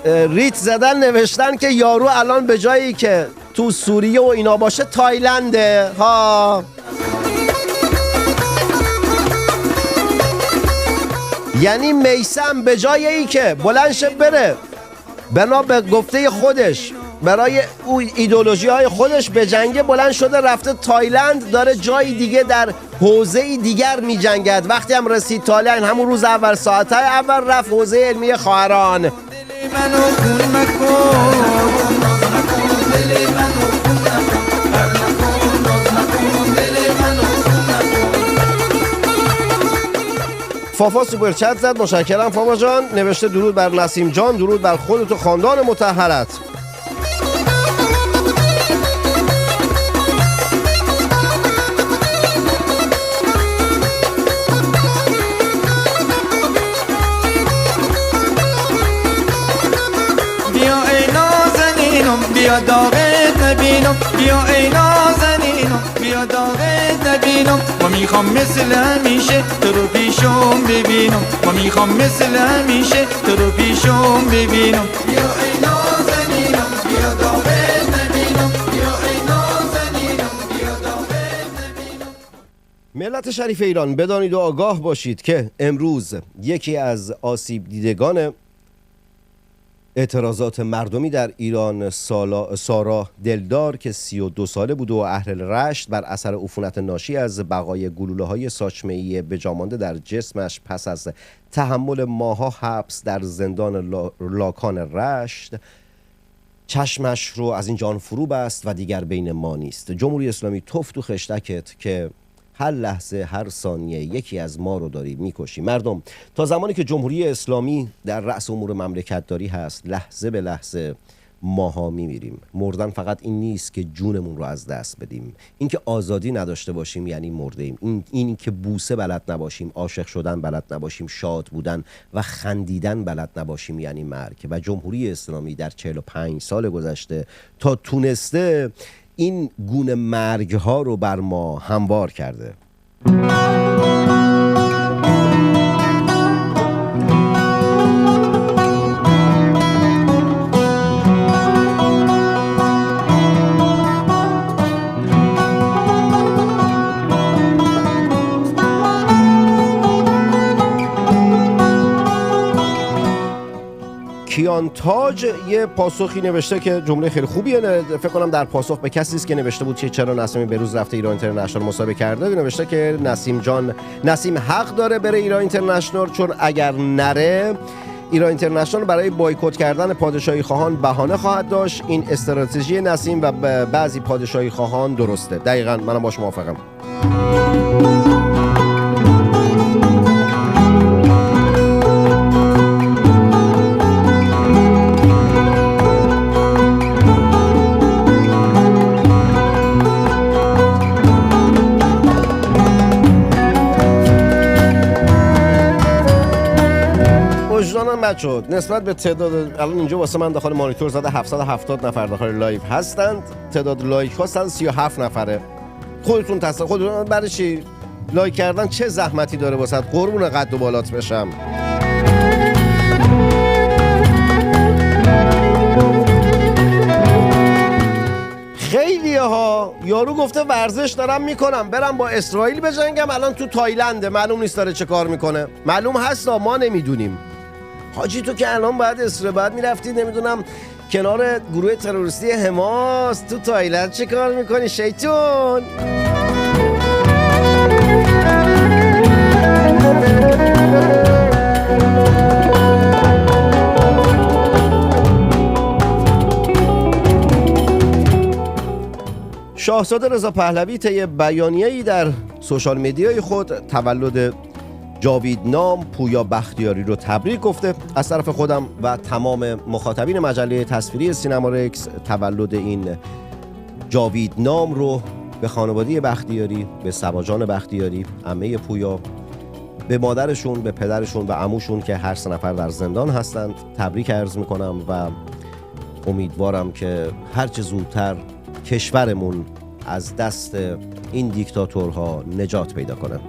ریت زدن، نوشتن که یارو الان به جایی که تو سوریه و اینا باشه تایلنده ها. یعنی میثم به جای ای که بلند شه بره بنا به گفته خودش برای او ایدئولوژی های خودش به جنگ، بلند شده رفته تایلند، داره جای دیگه در حوزه دیگر می جنگد. وقتی هم رسید تایلند همون روز اول ساعتهای اول رفت حوزه علمی خواهران. فافا سوپر چت زد، متشکرم فافا جان. نوشته درود بر نسیم جان، درود بر خودت و خاندان مطهرت. بیا داغت نبینم، بیا ای نازنینم، بیا داغت نبینم، ما میخوام مثل همیشه تو رو پیشم ببینم، ما میخوام مثل همیشه تو رو پیشم ببینم. بیا ای نازنینم، بیا داغت نبینم، بیا ای نازنینم، بیا داغت نبینم. ملت شریف ایران بدانید و آگاه باشید که امروز یکی از آسیب دیدگان اعتراضات مردمی در ایران، سارا دلدار که 32 ساله بود و اهل رشت، بر اثر عفونت ناشی از بقای گلوله‌های ساچمه‌ای بجامانده در جسمش پس از تحمل ماه‌ها حبس در زندان لاکان رشت چشمش رو از این جان فرو بست و دیگر بین ما نیست. جمهوری اسلامی توف تو خشتکت که هر لحظه هر ثانیه یکی از ما رو داری میکشی. مردم تا زمانی که جمهوری اسلامی در رأس امور مملکت داری هست، لحظه به لحظه ماها میمیریم. مردن فقط این نیست که جونمون رو از دست بدیم، این که آزادی نداشته باشیم یعنی مرده ایم. این که بوسه بلد نباشیم، عاشق شدن بلد نباشیم، شاد بودن و خندیدن بلد نباشیم یعنی مرگ. و جمهوری اسلامی در 45 سال گذشته تا تونسته این گونه مرگ ها رو بر ما هموار کرده. کیان تاج یه پاسخی نوشته که جمله خیلی خوبیه، فکر کنم در پاسخ به کسی است که نوشته بود که چرا نسیم بهروز رفته ایران اینترنشنال مسابقه کرده. نوشته که نسیم حق داره بره ایران اینترنشنال، چون اگر نره ایران اینترنشنال برای بایکوت کردن پادشاهی خواهان بهانه خواهد داشت. این استراتژی نسیم و بعضی پادشاهی خواهان درسته. دقیقاً منم باش موافقم. بچه‌ها نسبت به تعداد الان اینجا واسه من داخل مانیتور زده 770 نفر داخل لایو هستند، تعداد لایک هستن 37 نفره. خودتون برای چی لایک کردن چه زحمتی داره واسه قربون قد و بالات بشم. خیلی ها یارو گفته ورزش دارم میکنم برم با اسرائیل بجنگم، الان تو تایلنده، معلوم نیست داره چه کار میکنه. معلوم هست ما نمیدونیم. حاجی تو که الان باید میرفتی نمیدونم کنار گروه تروریستی حماس، تو تایلند چه کار میکنی شیطون؟ شاهزاده رضا پهلوی طی بیانیه‌ای در سوشال مدیای خود تولد جاویدنام پویا بختیاری رو تبریک گفته. از طرف خودم و تمام مخاطبین مجله تصویری سینما رکس تولد این جاویدنام رو به خانواده بختیاری، به سبا بختیاری، عمه پویا، به مادرشون، به پدرشون و عموشون که هر 3 نفر در زندان هستند تبریک عرض میکنم و امیدوارم که هرچه زودتر کشورمون از دست این دیکتاتورها نجات پیدا کنه.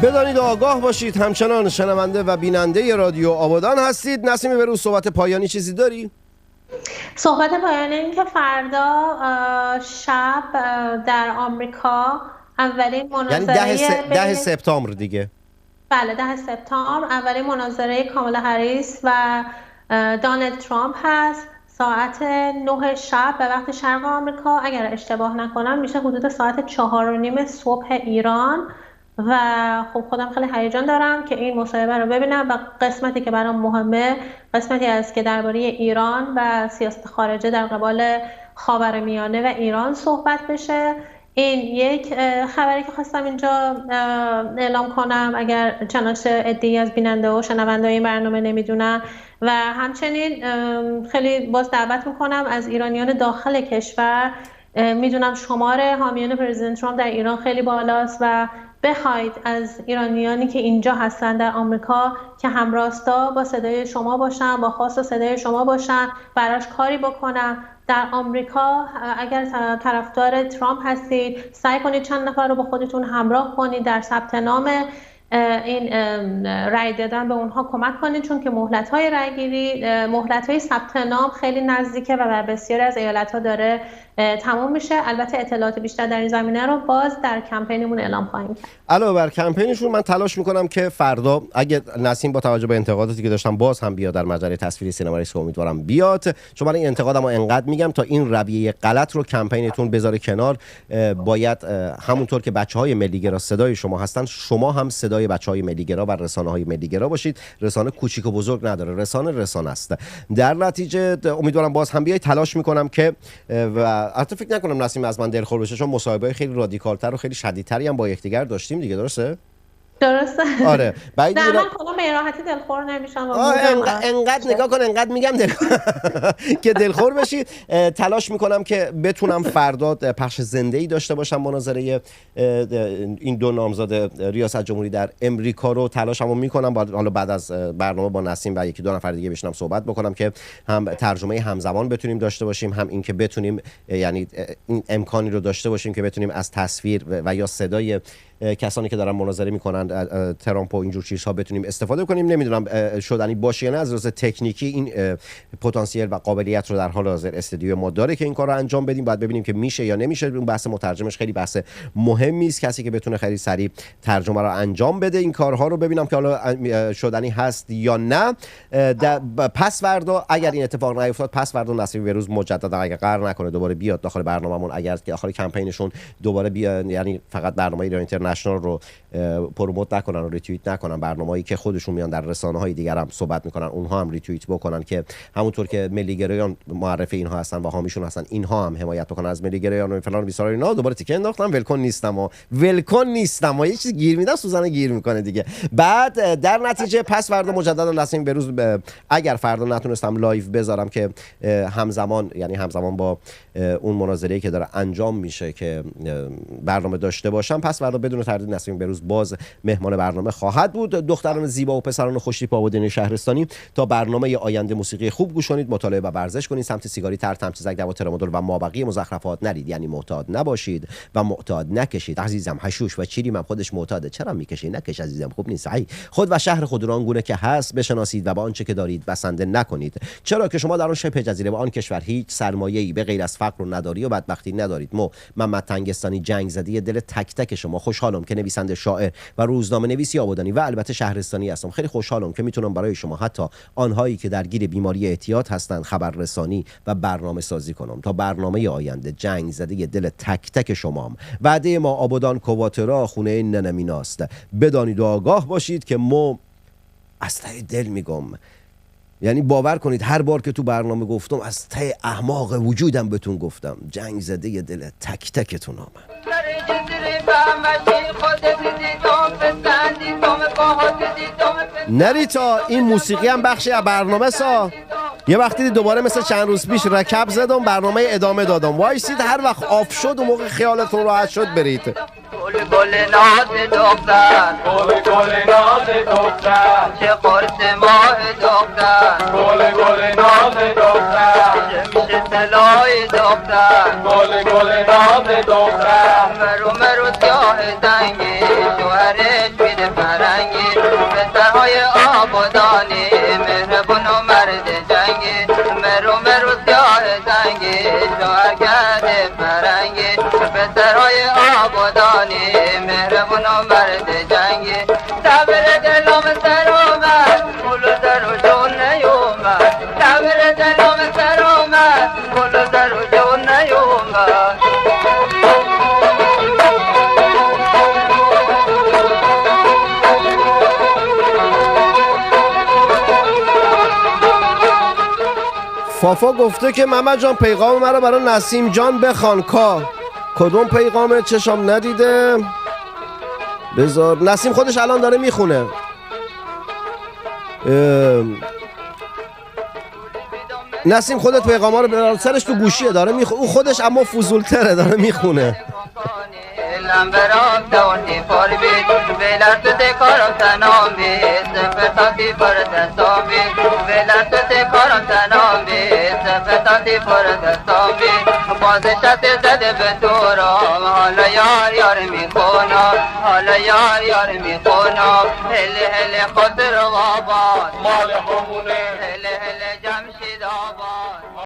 بدانید آگاه باشید، همچنان شنونده و بیننده رادیو آبادان هستید. نسیم بهروز صحبت پایانی چیزی داری؟ صحبت پایانی این که فردا شب در آمریکا اولین مناظره یعنی 10 سپتامبر دیگه. بله 10 سپتامبر اولین مناظره کامالا هریس و دونالد ترامپ هست. ساعت 9 شب به وقت شرق آمریکا، اگر اشتباه نکنم میشه حدود ساعت 4:30 صبح ایران. و خب خودم خیلی هیجان دارم که این مصاحبه رو ببینم و قسمتی که برام مهمه قسمتی است که درباره ایران و سیاست خارجه در قبال خاورمیانه و ایران صحبت بشه. این یک خبری که خواستم اینجا اعلام کنم اگر چنانچه عده‌ای از بیننده و شنونده این برنامه نمیدونن. و همچنین خیلی باز دعوت میکنم از ایرانیان داخل کشور، میدونم شمار حامیان پرزیدنت ترامپ در ایران خیلی بالاست و بخواید از ایرانیانی که اینجا هستن در آمریکا که همراستا با صدای شما باشن، با خواست صدای شما باشن، براش کاری بکنن. در آمریکا اگر طرفدار ترامپ هستید سعی کنید چند نفر رو با خودتون همراه کنید در ثبت نام این رای دادن به اونها کمک کنید، چون که مهلت‌های رایگیری، مهلت‌های ثبت نام خیلی نزدیکه و در بسیاری از ایالت‌ها داره تموم میشه. البته اطلاعات بیشتر در این زمینه رو باز در کمپینمون اعلام خواهیم کرد. علاوه بر کمپینشون من تلاش میکنم که فردا اگه نسیم با توجه به انتقاداتی که داشتم باز هم بیاد در مجله تصویری سینما ریسک، امیدوارم بیاد، چون من این انتقادمو انقدر میگم تا این رویه غلط رو کمپینتون بذاره کنار. باید همونطور که بچهای ملیگرا صدای شما هستن، شما هم صدای بچهای ملیگرا و رسانه‌های ملیگرا باشید. رسانه کوچیک و بزرگ نداره، رسانه است. در نتیجه امیدوارم باز هم بیاید. تلاش میکنم که و البته فکر نکنم نسیم از من دلخور بشه، چون مصاحبه‌های خیلی رادیکال‌تر و خیلی شدیدتری هم با یکدیگر داشتیم دیگه، درسته؟ درسته. آره. نه من کلا به راحتی دلخور نمیشم. انقدر نگاه کن، انقدر میگم که دلخور بشید. تلاش میکنم که بتونم فردا پخش زنده‌ای داشته باشم مناظره این دو نامزد ریاست جمهوری در امریکا رو. تلاشمو میکنم حالا بعد از برنامه با نسیم و یکی دو نفر دیگه بشینم صحبت بکنم که هم ترجمه همزمان بتونیم داشته باشیم، هم این که بتونیم یعنی این امکانی رو داشته باشیم که بتونیم از تصویر و یا صدای کسانی که دارن مناظره میکنن ترامپ و اینجور چیزها بتونیم استفاده کنیم. نمیدونم شدنی باشه یا نه. از لحاظ تکنیکی این پتانسیل و قابلیت رو در حال حاضر استودیو ما داره که این کار رو انجام بدیم. باید ببینیم که میشه یا نمیشه. اون بحث مترجمش خیلی بحث مهمی است. کسی که بتونه خیلی سریع ترجمه رو انجام بده این کارها رو، ببینم که حالا شدنی هست یا نه. پس فردا اگر این اتفاق نیفتاد، پس فردا نسیم بهروز مجددا اگر قرار نکنه دوباره بیاد داخل برنامه‌مون، اگر که داخل کمپینشون دوباره بیاد، یعنی فقط برنامه ایران اینترنشنال رو پروموت نکنن و ریتوییت نکنن، برنامه‌ای که خودشون میان در رسانه‌های دیگر هم صحبت میکنن اونها هم ریتوییت بکنن، که همونطور که ملیگرایان معرف اینها هستن و حامیشون هستن، اینها هم حمایت بکنن از ملیگرایان و فلان بیسار اینا. دوباره تیکه انداختم ولکن نیستم و یه چیز گیر میدم سوزن گیر میکنه دیگه. بعد در نتیجه پس فردا مجددا نسیم بهروز، اگر فردا نتونستم لایو بذارم که همزمان با اون مناظره‌ای که داره انجام میشه که برنامه داشته باشم، پس فردا بدون تردید نسیم بهروز باز مهمان برنامه خواهد بود. دختران زیبا و پسران خوشتیپ آبادانی شهرستانی، تا برنامه آینده موسیقی خوب گوش کنید، مطالعه و ورزش کنید، سمت سیگاری، تمچزک، دوا، ترامادول و مابقی مزخرفات نرید. یعنی معتاد نباشید و معتاد نکشید. عزیزم حشوش و چیریم هم خودش معتاده، چرا میکشی؟ نکش عزیزم، خوب نیست. خود و شهر خود را آنگونه که هست بشناسید و با آنچه که دارید بسنده نکنید، چرا که شما در آن شبه جزیره و آن کشور هیچ سرمایه‌ای به غیر از فقر و نداری و بدبختی ندارید. محمد تنگستانی، جنگ زده دل تک تک شما. خوشحالم که نویسنده، شاعر و روزنامه نویسی آبادانی و البته شهرستانی هستم. خیلی خوشحالم که میتونم برای شما، حتی آنهایی که درگیر بیماری اعتیاد هستند، خبررسانی و برنامه سازی کنم. تا برنامه آینده، جنگ زده دل تک تک شمام. وعده ما آبادان کواترا خونه ننمیناست. بدانید و آگاه باشید که از ته دل میگم، یعنی باور کنید هر بار که تو برنامه گفتم از ته احماق وجودم بهتون گفتم، جنگ زده دل تک تکتونم. نری تا این موسیقی هم بخشی از برنامه سا. یه وقتی دوباره مثل چند روز پیش رکب زدم، برنامه ادامه دادم. وایسید هر وقت آف شد و موقع خیالتون راحت شد برید. گل ناز دختر، گل ناز دختر، چه قرص ماه دختر، گل ناز دختر، چه میشه طلای دختر، گل ناز دختر، مرو سیاه زنگی، شوهرش میده فرنگی، پسرهای آبادانی، مهربون و مرد جنگی، مرو سیاه زنگی، شوهر کرده فرنگی، پسرهای آبادانی، مهربون و مرد جنگی، صبر دلم سر اومد، گل در و جون نیومد، صبر دلم سر اومد، گل در و جون نیومد. فافا گفته که محمد جان پیغام مرا برای نسیم جان بخوان. کدوم پیغامه؟ چشم ندیده. بذار نسیم خودش الان داره میخونه. نسیم خودت پیغاما رو برای سرش تو گوشیه داره میخونه، او خودش اما فضولتره داره میخونه. لمبرام دونی فور بی ولات ته کارم تنام بی سفر تا کی پر دستام بی ولات ته کارم تنام بی سفر ساتی پردستان بی باز شط زده به دورم حالا یار یار میخونم حالا یار یار میخونم هلی هلی خسر و آباد مال همونه